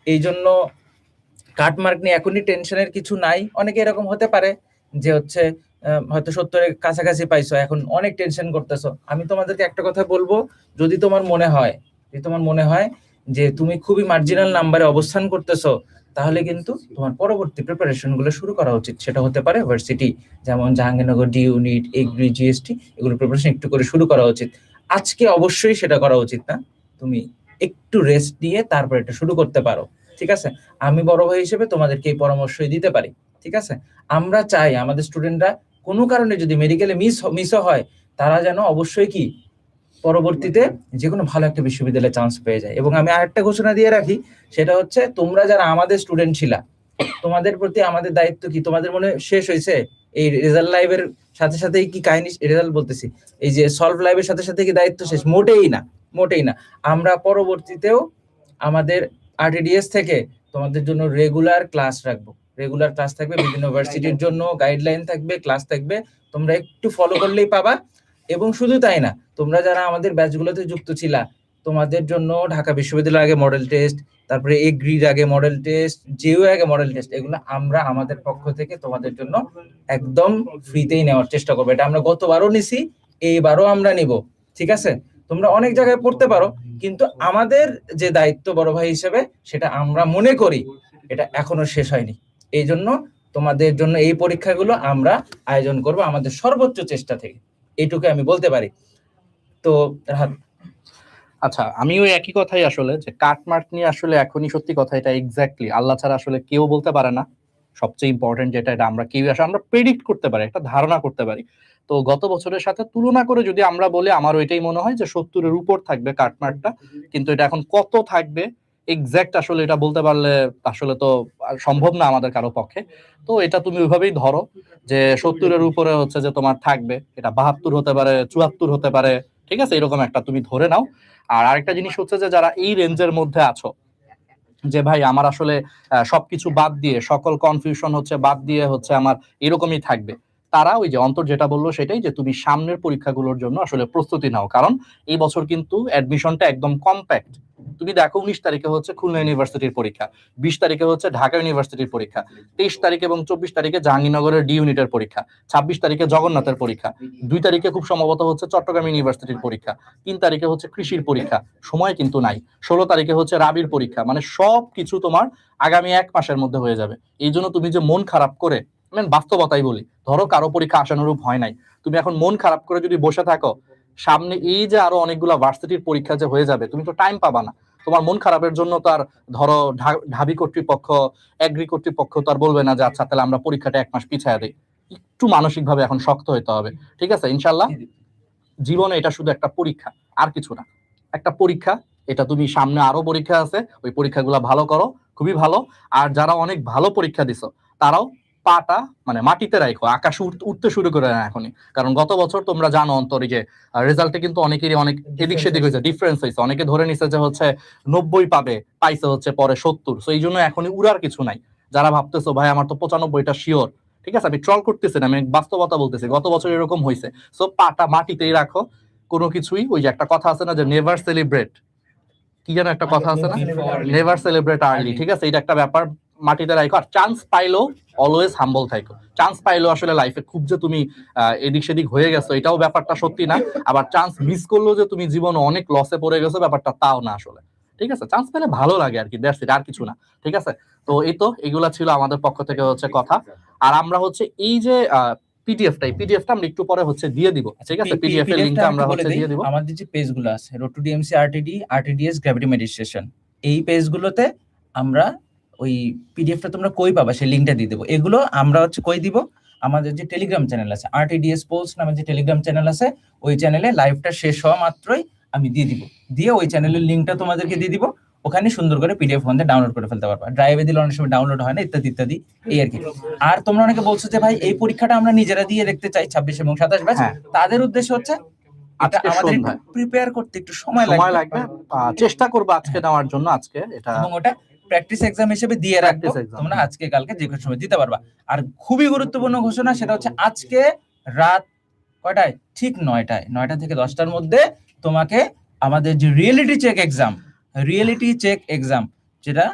এই জন্য কাটমার্ক নিয়ে এখনই টেনশনের কিছু নাই। অনেকে এরকম হতে পারে যে হচ্ছে হয়তো 70-এর কাছাকাছি পাইছো, এখন অনেক টেনশন করতেছো। আমি তোমাদেরকে একটা কথা বলবো, যদি তোমার মনে হয় যে তুমি খুবই মার্জিনাল নাম্বারে অবস্থান করতেছো, তাহলে কিন্তু তোমার পরবর্তী প্রিপারেশন গুলো শুরু করা উচিত। সেটা হতে পারে ভার্সিটি, যেমন Jahangirnagar, D unit, agri, GST, এগুলো প্রিপারেশন একটু করে শুরু করা উচিত। আজকে অবশ্যই সেটা করা উচিত না, তুমি একটু রেস্ট নিয়ে তারপর এটা শুরু করতে পারো, ঠিক আছে? আমি বড় ভাই হিসেবে তোমাদেরকে এই পরামর্শই দিতে পারি, ঠিক আছে? আমরা চাই আমাদের স্টুডেন্টরা কোনো কারণে যদি মেডিকেলে মিসও হয়, তারা যেন অবশ্যই কি পরবর্তীতে যে কোনো ভালো একটা বিশ্ববিদ্যালয়ে চান্স পেয়ে যায়। এবং আমি আরেকটা ঘোষণা দিয়ে রাখি, সেটা হচ্ছে তোমরা যারা আমাদের স্টুডেন্ট ছিলা, তোমাদের প্রতি আমাদের দায়িত্ব কি? তোমাদের মনে শেষ হয়েছে এই রেজাল্ট লাইভের সাথে সাথেই কি কাহিনী, রেজাল্ট বলতেছি, এই যে সলভ লাইভের সাথে সাথে কি দায়িত্ব শেষ? মোটেই না, মোটেই না। আমরা পরবর্তীতেও আমাদের আরটিডিএস থেকে তোমাদের জন্য রেগুলার ক্লাস রাখবো, রেগুলার ক্লাস থাকবে, বিভিন্ন ইউনিভার্সিটির জন্য গাইডলাইন থাকবে, ক্লাস থাকবে, তোমরা একটু ফলো করলেই পাবা। এবং শুধু তাই না, তোমরা যারা আমাদের ব্যাচগুলোতে যুক্ত ছিলা, তোমাদের জন্য ঢাকা বিশ্ববিদ্যালয়ের আগে মডেল টেস্ট, তারপরে এগ্রির আগে মডেল টেস্ট, জিও আগে মডেল টেস্ট, এগুলো আমরা আমাদের পক্ষ থেকে তোমাদের জন্য একদম ফ্রিতেই নেওয়ার চেষ্টা করবো। এটা আমরা গতবারও নিছি, এইবারও আমরা নিব, ঠিক আছে? তোমরা অনেক জায়গায় পড়তে পারো, কিন্তু আমাদের যে দায়িত্ব বড় ভাই হিসেবে, সেটা আমরা মনে করি এটা এখনো শেষ হয়নি। এই জন্য তোমাদের জন্য এই পরীক্ষাগুলো আমরা আয়োজন করব আমাদের সর্বোচ্চ চেষ্টা থেকে, এইটুকু আমি বলতে পারি। তো আচ্ছা, আমিও একই কথাই আসলে, যে কাটমার্ক নিয়ে আসলে এখনই সত্যি কথা, এটা এক্স্যাক্টলি আল্লাহ ছাড়া আসলে কেউ বলতে পারে না। সবচেয়ে ইম্পর্টেন্ট যেটা, এটা আমরা কেউ আসলে আমরা প্রেডিক্ট করতে পারি, একটা ধারণা করতে পারি। তো গত বছরের সাথে তুলনা করে যদি আমরা বলি, আমার ওইটাই মনে হয় যে 70-এর উপর থাকবে কাটমার্কটা। কিন্তু এটা এখন কত থাকবে এক্স্যাক্ট আসলে এটা বলতে পারলে আসলে তো সম্ভব না আমাদের কারো পক্ষে। তো এটা তুমি ওইভাবেই ধরো যে 70-এর উপরে হচ্ছে যে তোমার থাকবে, এটা 72 হতে পারে, 74 হতে পারে, ঠিক আছে? এরকম একটা তুমি ধরে নাও। আর আরেকটা জিনিস হচ্ছে যে যারা এই রেঞ্জের মধ্যে আছো, যে ভাই আমার আসলে সবকিছু বাদ দিয়ে, সকল কনফিউশন হচ্ছে বাদ দিয়ে হচ্ছে আমার এরকমই থাকবে, তারা ওই যে অন্তর যেটা বললো সেটাই, যে তুমি সামনের পরীক্ষাগুলোর জন্য আসলে প্রস্তুতি নাও। কারণ এই বছর কিন্তু অ্যাডমিশনটা একদম কম্প্যাক্ট। তুমি দেখো 19 তারিখে হচ্ছে খুলনা ইউনিভার্সিটির পরীক্ষা, 20 তারিখে হচ্ছে ঢাকা ইউনিভার্সিটির পরীক্ষা, 23 তারিখ এবং 24 তারিখে জাহাঙ্গীরনগরের ডি ইউনিটের পরীক্ষা, 26 তারিখে জগন্নাথের পরীক্ষা, 2 তারিখে খুব সম্ভবত হচ্ছে চট্টগ্রাম ইউনিভার্সিটির পরীক্ষা, 3 তারিখে হচ্ছে কৃষির পরীক্ষা, সময় কিন্তু নাই, 16 তারিখে হচ্ছে রাবির পরীক্ষা। মানে সব কিছু তোমার আগামী 1 মাসের মধ্যে হয়ে যাবে। এই জন্য তুমি যে মন খারাপ করে, বাস্তবতাই বলি, ধরো কারো পরীক্ষা আশানুরূপ হয় নাই, তুমি এখন মন খারাপ করে যদি বসে থাকো, সামনে এই যে আরো অনেকগুলা ভার্সিটির পরীক্ষা যে হয়ে যাবে, তুমি তো টাইম পাবা না। তোমার মন খারাপের জন্য তো আর ধরো ঢাবি কর্তৃপক্ষ, এগ্রি কর্তৃপক্ষ তো আর বলবে না যে আচ্ছা তাহলে আমরা পরীক্ষাটা 1 মাস পিছায় দিই। একটু মানসিক ভাবে এখন শক্ত হইতে হবে, ঠিক আছে? ইনশাল্লাহ জীবনে এটা শুধু একটা পরীক্ষা, আর কিছু না। একটা পরীক্ষা, এটা তুমি সামনে আরো পরীক্ষা আছে, ওই পরীক্ষাগুলো ভালো করো, খুবই ভালো। আর যারা অনেক ভালো পরীক্ষা দিছো তারাও পাটা মানে মাটিতে রাখো, আকাশে উঠতে শুরু করে না এখনই। কারণ গত বছর তোমরা জানো অন্তরে যে রেজাল্টে কিন্তু অনেকেরই অনেক এদিক সেদিক হয়েছে, ডিফারেন্স হয়েছে। অনেকে ধরে নিছে যে হচ্ছে 90 পাবে, পাইছে হচ্ছে পরে 70। সো এই জন্য এখনই উড়ার কিছু নাই। যারা ভাবতেছো ভাই আমার তো 95টা শিওর, ঠিক আছে, আমি ট্রল করতেছি না, আমি বাস্তবতা বলতেছি, গত বছর এরকম হয়েছে। সো পাটা মাটিতেই রাখো, কোনো কিছুই, ওই যে একটা কথা আছে না যে নেভার সেলিব্রেট, কি যেন একটা কথা আছে না, নেভার সেলিব্রেট আর্লি, ঠিক আছে? এটা একটা ব্যাপার, মাটিতে রাখো। আর চান্স পাইলেও অলওয়েজ হাম্বল থাকো। চান্স পাইলেও আসলে লাইফে খুব যে তুমি এদিক সেদিক হয়ে গেছো এটাও ব্যাপারটা সত্যি না। আবার চান্স মিস করলেও যে তুমি জীবনে অনেক লসে পড়ে গেছো ব্যাপারটা তাও না আসলে, ঠিক আছে? চান্স পেলে ভালো লাগে আর কি, দ্যাটস ইট, আর কিছু না, ঠিক আছে? তো এই তো এগুলা ছিল আমাদের পক্ষ থেকে হচ্ছে কথা। আর আমরা হচ্ছে এই যে পিডিএফটা আমরা একটু পরে হচ্ছে দিয়ে দিব, ঠিক আছে? পিডিএফ এর লিংকটা আমরা হচ্ছে দিয়ে দিব। আমাদের যে পেজগুলো আছে road to DMC RTD, RTDS, gravity meditation, এই পেজগুলোতে আমরা ওই পিডিএফটা তোমরা কই পাবা সেই লিংকটা দিয়ে দেবো। এগুলো আমরা হচ্ছে কই দিব, আমাদের যে টেলিগ্রাম চ্যানেল আছে, আরটিডিএস পোলস নামে যে টেলিগ্রাম চ্যানেল আছে, ওই চ্যানেলে লাইভটা শেষ হওয়া মাত্রই আমি দিয়ে দিব। দিয়ে ওই চ্যানেলের লিংকটা তোমাদেরকে দিয়ে দিব, ওখানে সুন্দর করে পিডিএফ ফোনে ডাউনলোড করে ফেলতে পারবা। ড্রাইভে দিলে অনেক সময় ডাউনলোড হয় না, ইত্যাদি ইত্যাদি, এই আর কি। আর তোমরা অনেকে বলছো যে ভাই এই পরীক্ষাটা আমরা নিজেরা দিয়ে দেখতে চাই 26 এবং 27 ব্যাচ, হ্যাঁ। তাদের উদ্দেশ্য হচ্ছে এটা আজকে আমাদের সন্ধ্যায় প্রিপেয়ার করতে একটু সময় লাগবে, চেষ্টা করবো আজকে নেওয়ার জন্য, আজকে এটা এবং ওটা প্র্যাকটিস এক্সাম হিসেবে দিয়ে রাখবো, Practice exam, তোমরা আজকে কালকে যে কোনো সময় দিতে পারবা। আর খুবই গুরুত্বপূর্ণ ঘোষণা, সেটা হচ্ছে আজকে রাত কয়টায়, ঠিক 9টা থেকে 10টার মধ্যে তোমাকে আমাদের যে রিয়েলিটি চেক এক্সাম যেটা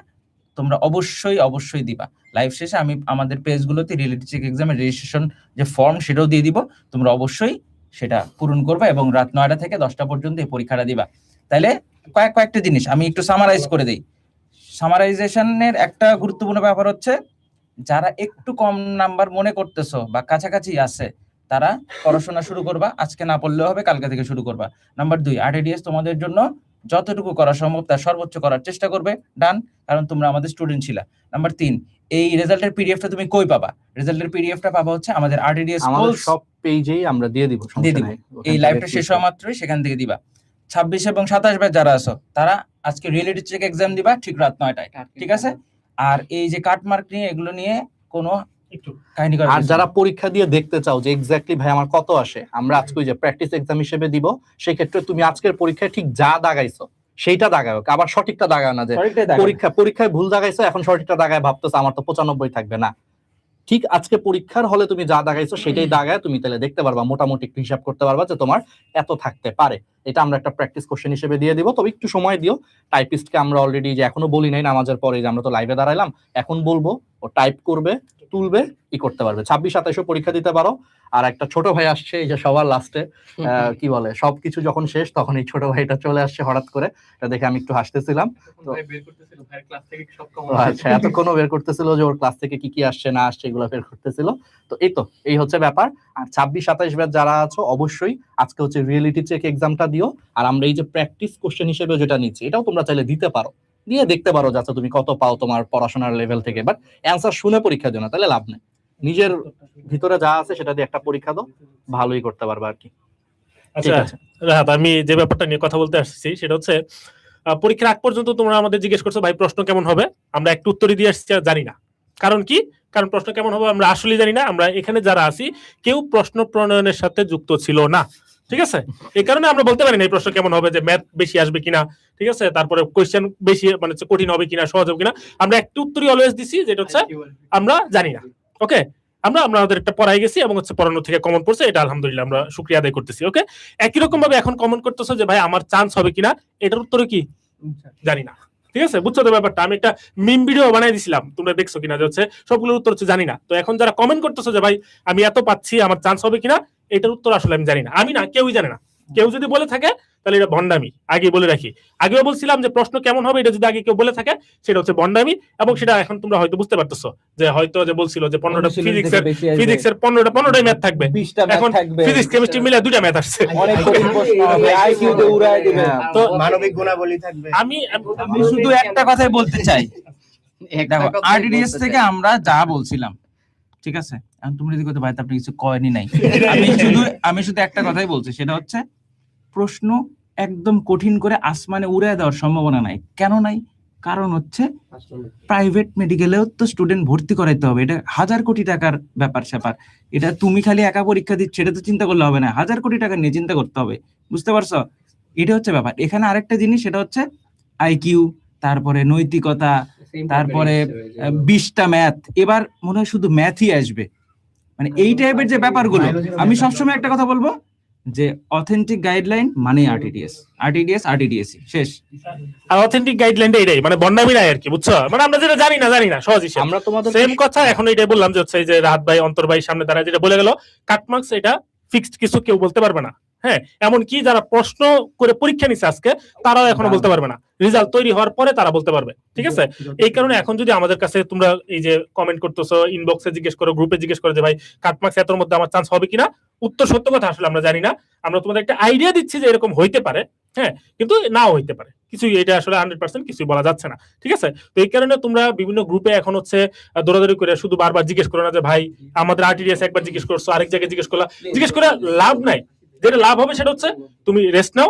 তোমরা অবশ্যই দিবা। লাইভ শেষে আমি আমাদের পেজগুলোতে রিয়েলিটি চেক এক্সামের রেজিস্ট্রেশন যে ফর্ম সেটাও দিয়ে দিব, তোমরা অবশ্যই সেটা পূরণ করবা এবং রাত 9টা থেকে 10টা পর্যন্ত এই পরীক্ষাটা দিবা। তাইলে কয়েকটা জিনিস আমি একটু সামারাইজ করে দিই। সামারাইজেশনের একটা গুরুত্বপূর্ণ ব্যাপার হচ্ছে, যারা একটু কম নাম্বার মনে করতেছো বা কাছাকাছি আছে তারা পড়াশোনা শুরু করবা, আজকে না পড়লেও হবে, কালকে থেকে শুরু করবা। নাম্বার 2, আরটিডিএস তোমাদের জন্য যতটুকু করা সম্ভব তার সর্বোচ্চ করার চেষ্টা করবে, ডান, কারণ তোমরা আমাদের স্টুডেন্ট ছিলা। নাম্বার 3, এই রেজাল্টের পিডিএফটা তুমি কই পাবা? রেজাল্টের পিডিএফটা পাবা হচ্ছে আমাদের আরটিডিএস আমাদের সব পেজেই আমরা দিয়ে দিব, সমস্যা নাই। এই লাইভটা শেষ হওয়া মাত্রই সেখান থেকে দিবা। 26 এবং 27 ব্যাচ যারা আছো তারা আজকে রিয়েলিটি চেক এক্সাম দিবা ঠিক রাত 9টায়, ঠিক আছে? আর এই যে কাট মার্ক নিয়ে এগুলো নিয়ে কোনো কাহিনী করার আর যারা পরীক্ষা দিয়ে দেখতে চাও যে এক্স্যাক্টলি ভাই আমার কত আসে, আমরা আজকে ওই যে প্র্যাকটিস এক্সাম হিসেবে দিব, সেই ক্ষেত্রে তুমি আজকের পরীক্ষায় ঠিক যা দাগাইছো সেইটা দাগাও, আবার সঠিকটা দাগাও না যে পরীক্ষায় ভুল দাগাইছো এখন সঠিকটা দাগায় ভাবতেছো আমার তো 95 থাকবে না। ঠিক আজকে পরীক্ষার হলে তুমি যা দাগাইছো সেটাই দাগায় তুমি তাহলে দেখতে পারবা, মোটামুটি একটু হিসাব করতে পারবা যে তোমার এত থাকতে পারে। এটা আমরা একটা প্র্যাকটিস কোশ্চেন হিসেবে দিয়ে দিব, তবে একটু সময় দিও। টাইপিস্টকে আমরা অলরেডি যে এখনো বলি নাই, নামাজের পরে যে আমরা তো লাইভে দাঁড়াইলাম, এখন বলবো, ও টাইপ করবে, তুলবে, করতে পারবে। 26-27 পরীক্ষা দিতে পারো। আর একটা ছোট ভাই আসছে এই যে সবার লাস্টে, কি বলে, সবকিছু যখন শেষ তখন এই ছোট ভাইটা চলে আসছে হঠাৎ করে, এটা দেখে আমি একটু হাসতেছিলাম। আচ্ছা, এতক্ষণও বের করতেছিল যে ওর ক্লাস থেকে কি কি আসছে না আসছে এগুলো বের করতেছিল। তো এই হচ্ছে ব্যাপার। আর 26-27 ব্যাচ যারা আছো অবশ্যই আজকে হচ্ছে রিয়েলিটি চেক এক্সামটা দিও। আর আমরা এই যে প্র্যাকটিস কোশ্চেন হিসেবে যেটা নিচ্ছি এটাও তোমরা চাইলে দিতে পারো, দিয়ে দেখতে পারো যাতে তুমি কত পাও তোমার পড়াশোনার লেভেল থেকে। বাট অ্যান্সার শুনে পরীক্ষা দিও না, তাহলে লাভ নেই। নিজের ভিতরে যা আছে সেটা দিয়ে একটা পরীক্ষা দাও, ভালোই করতে পারবে আর কি। আচ্ছা রাহাত, আমি যে ব্যাপারটা নিয়ে কথা বলতে আসছি সেটা হচ্ছে পরীক্ষার আগ পর্যন্ত তোমরা আমাদের জিজ্ঞেস করছো ভাই প্রশ্ন কেমন হবে, আমরা একটু উত্তরই দিয়ে আসছি জানি না। কারণ কি? কারণ প্রশ্ন কেমন হবে আমরা আসলে জানি না। আমরা এখানে যারা আছি কেউ প্রশ্ন প্রণয়নের সাথে যুক্ত ছিল না, ঠিক আছে? এই কারণে আমরা বলতে পারি না এই প্রশ্ন কেমন হবে, যে ম্যাথ বেশি আসবে কিনা, ঠিক আছে, তারপরে কোয়েশ্চেন বেশি মানে কঠিন হবে কিনা, সহজ হবে কিনা। আমরা একটু উত্তরই অলওয়েজ দিছি, যেটা হচ্ছে আমরা জানি না। ওকে, আমরা আমাদের একটা পড়াই গেছি এবং হচ্ছে পড়ানো থেকে কমন পড়ছে, এটা আলহামদুলিল্লাহ আমরা শুকরিয়া আদায় করতেছি। ওকে, একই রকম ভাবে এখন কমন করতেছো যে ভাই আমার চান্স হবে কিনা, এটার উত্তর কি জানি না, ঠিক আছে? বুঝছো তো ব্যাপারটা? আমি একটা মিম ভিডিও বানাই দিছিলাম, তোমরা দেখছো কিনা, যে হচ্ছে সবগুলোর উত্তর হচ্ছে জানি না। তো এখন যারা কমেন্ট করতেছো যে ভাই আমি এত পাচ্ছি আমার চান্স হবে কিনা, এটার উত্তর আসলে আমি জানি না, আমি না, কেউই জানে না। কেউ যদি বলে থাকে তাহলে এটা ভন্ডামি, আগে বলে রাখি। আগেও বলছিলাম যে প্রশ্ন কেমন হবে এটা যদি আগে কেউ বলে থাকে সেটা হচ্ছে ভন্ডামি, এবং সেটা এখন তোমরা হয়তো বুঝতে পারতেছো যে হয়তো যে বলছিল যে 15টা ফিজিক্সের 15টাই ম্যাথ থাকবে, এখন ফিজিক্স কেমিস্ট্রি মিলে 2টা ম্যাথ আসছে। তো মানবিক গুণাবলী থাকবে। আমি শুধু একটা কথাই বলতে চাই, দেখো আরটিডিএস থেকে আমরা যা বলছিলাম, ঠিক আছে, এখন তুমি যদি করতে পারো আপনি কিছু কয়নি নাই, আমি শুধু একটা কথাই বলছি, সেটা হচ্ছে প্রশ্ন একদম কঠিন করে আসমানে উড়ে দেওয়ার সম্ভাবনা নাই। কেন নাই? কারণ হচ্ছে প্রাইভেট মেডিকেলেও তো স্টুডেন্ট ভর্তি করাইতে হবে, এটা 1000 কোটি টাকার ব্যাপার স্যাপার। এটা তুমি খালি একা পরীক্ষা দিচ্ছ এটা তো চিন্তা করলে হবে না, 1000 কোটি টাকা নিয়ে চিন্তা করতে হবে, বুঝতে পারছো? এটা হচ্ছে ব্যাপার। এখানে আরেকটা জিনিস, সেটা হচ্ছে আইকিউ, তারপরে নৈতিকতা, তারপরে 20টা ম্যাথ, এবার মনে হয় শুধু ম্যাথই আসবে, মানে এই টাইপের যে ব্যাপারগুলো। আমি সবসময় একটা কথা বলবো যে অথেন্টিক গাইডলাইন মানে আরটিডিএস শেষ। আর অথেন্টিক গাইডলাইনটা এটাই, মানে ভন্ডামি নাই আর কি, বুঝছো? মানে আমরা যেটা জানি না সহজই আমরা তোমাদের সেম কথা এখন এটাই বললাম যে হচ্ছে এই যে রাহাত ভাই, অন্তর ভাই সামনে দাঁড়ায় যেটা বলে গেল, কাটমার্কস এটা ফিক্সড কিছু কেউ বলতে পারবে না। হ্যাঁ, এমনকি যারা প্রশ্ন করে পরীক্ষা নিচ্ছে আজকে তারাও এখনো বলতে পারবে না, রেজাল্ট তৈরি হওয়ার পরে তারা বলতে পারবে, ঠিক আছে? এই কারণে এখন যদি আমাদের কাছে তোমরা এই যে কমেন্ট করতেছো, ইনবক্সে জিজ্ঞেস করো, গ্রুপে জিজ্ঞেস করো যে ভাই কাটমার্কস এতর মধ্যে আমার চান্স হবে কিনা, উত্তর সত্য কথা আসলে আমরা জানি না। আমরা তোমাদের একটা আইডিয়া দিচ্ছি যে এরকম হইতে পারে, হ্যাঁ, কিন্তু নাও হইতে পারে, কিছুই এটা আসলে 100% কিছুই বলা যাচ্ছে না, ঠিক আছে? তো এই কারণে তোমরা বিভিন্ন গ্রুপে এখন হচ্ছে দৌড়াদৌড়ি করে শুধু বারবার জিজ্ঞেস করো না যে ভাই আমাদের আরটিডিএস একবার জিজ্ঞেস করছো, আরেক জায়গায় জিজ্ঞেস করে লাভ নাই। যেটা লাভ হবে সেটা হচ্ছে তুমি রেস্ট নাও,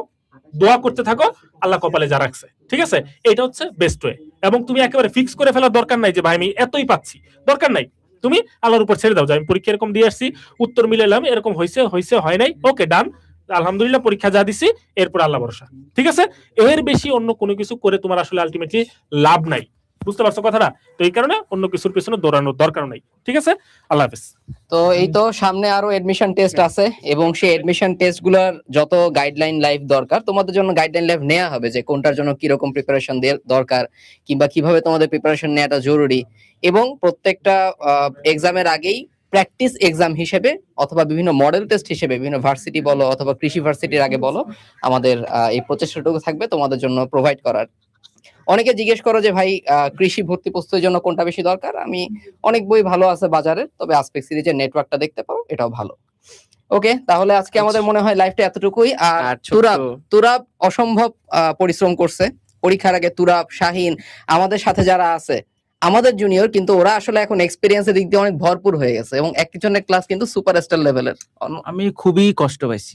দোয়া করতে থাকো, আল্লাহ কপালে যা রাখছে, ঠিক আছে? এটা হচ্ছে বেস্ট ওয়ে। এবং তুমি একেবারে ফিক্স করে ফেলার দরকার নাই যে ভাই আমি এতই পাচ্ছি, দরকার নাই। তুমি আল্লাহর উপর ছেড়ে দাও যে আমি পরীক্ষা এরকম দিয়ে আসছি, উত্তর মিলালাম, এরকম হয়েছে হয় নাই, ওকে ডান, আলহামদুলিল্লাহ পরীক্ষা যা দিছি, এরপর আল্লাহ ভরসা, ঠিক আছে? এর বেশি অন্য কোনো কিছু করে তোমার আসলে আলটিমেটলি লাভ নাই, বুঝতে পারছো কথাটা? তো এই কারণে অন্য কিছুর পেছনে দৌড়ানোর দরকার নাই, ঠিক আছে? আল্লাহ হাফেজ। তো এই তো সামনে আরো এডমিশন টেস্ট আছে, এবং সেই এডমিশন টেস্ট গুলার যত গাইডলাইন লাইভ দরকার তোমাদের জন্য গাইডলাইন লাইভ নেওয়া হবে, যে কোনটার জন্য কিরকম প্রিপারেশন দরকার, কিংবা কিভাবে তোমাদের প্রিপারেশন নেওয়াটা জরুরি। এবং প্রত্যেকটা এক্সামের আগেই প্র্যাকটিস এক্সাম হিসেবে অথবা বিভিন্ন মডেল টেস্ট হিসেবে বিভিন্ন ভার্সিটি বলো অথবা কৃষি ভার্সিটির আগে বলো, আমাদের এই প্রচেষ্টাটুকু থাকবে তোমাদের জন্য প্রোভাইড করার। অনেকে জিজ্ঞেস করো যে ভাই কৃষি ভর্তি প্রস্তুতির জন্য কোনটা বেশি দরকার। আমি অনেক বই ভালো আছে বাজারে, তবে আসপেক্ট সিরিজের নেটওয়ার্কটা দেখতে পারো, এটাও ভালো। ওকে, তাহলে আজকে আমাদের মনে হয় লাইভটা এতটুকুই। আর তুরাব অসম্ভব পরিশ্রম করছে পরীক্ষার আগে। তুরাব, শাহিন, আমাদের সাথে যারা আছে আমাদের জুনিয়র, কিন্তু ওরা আসলে এখন এক্সপেরিয়েন্সের দিক দিয়ে অনেক ভরপুর হয়ে গেছে, এবং একজনের ক্লাস কিন্তু সুপারস্টার লেভেলের। আমি খুবই কষ্ট পাইছি,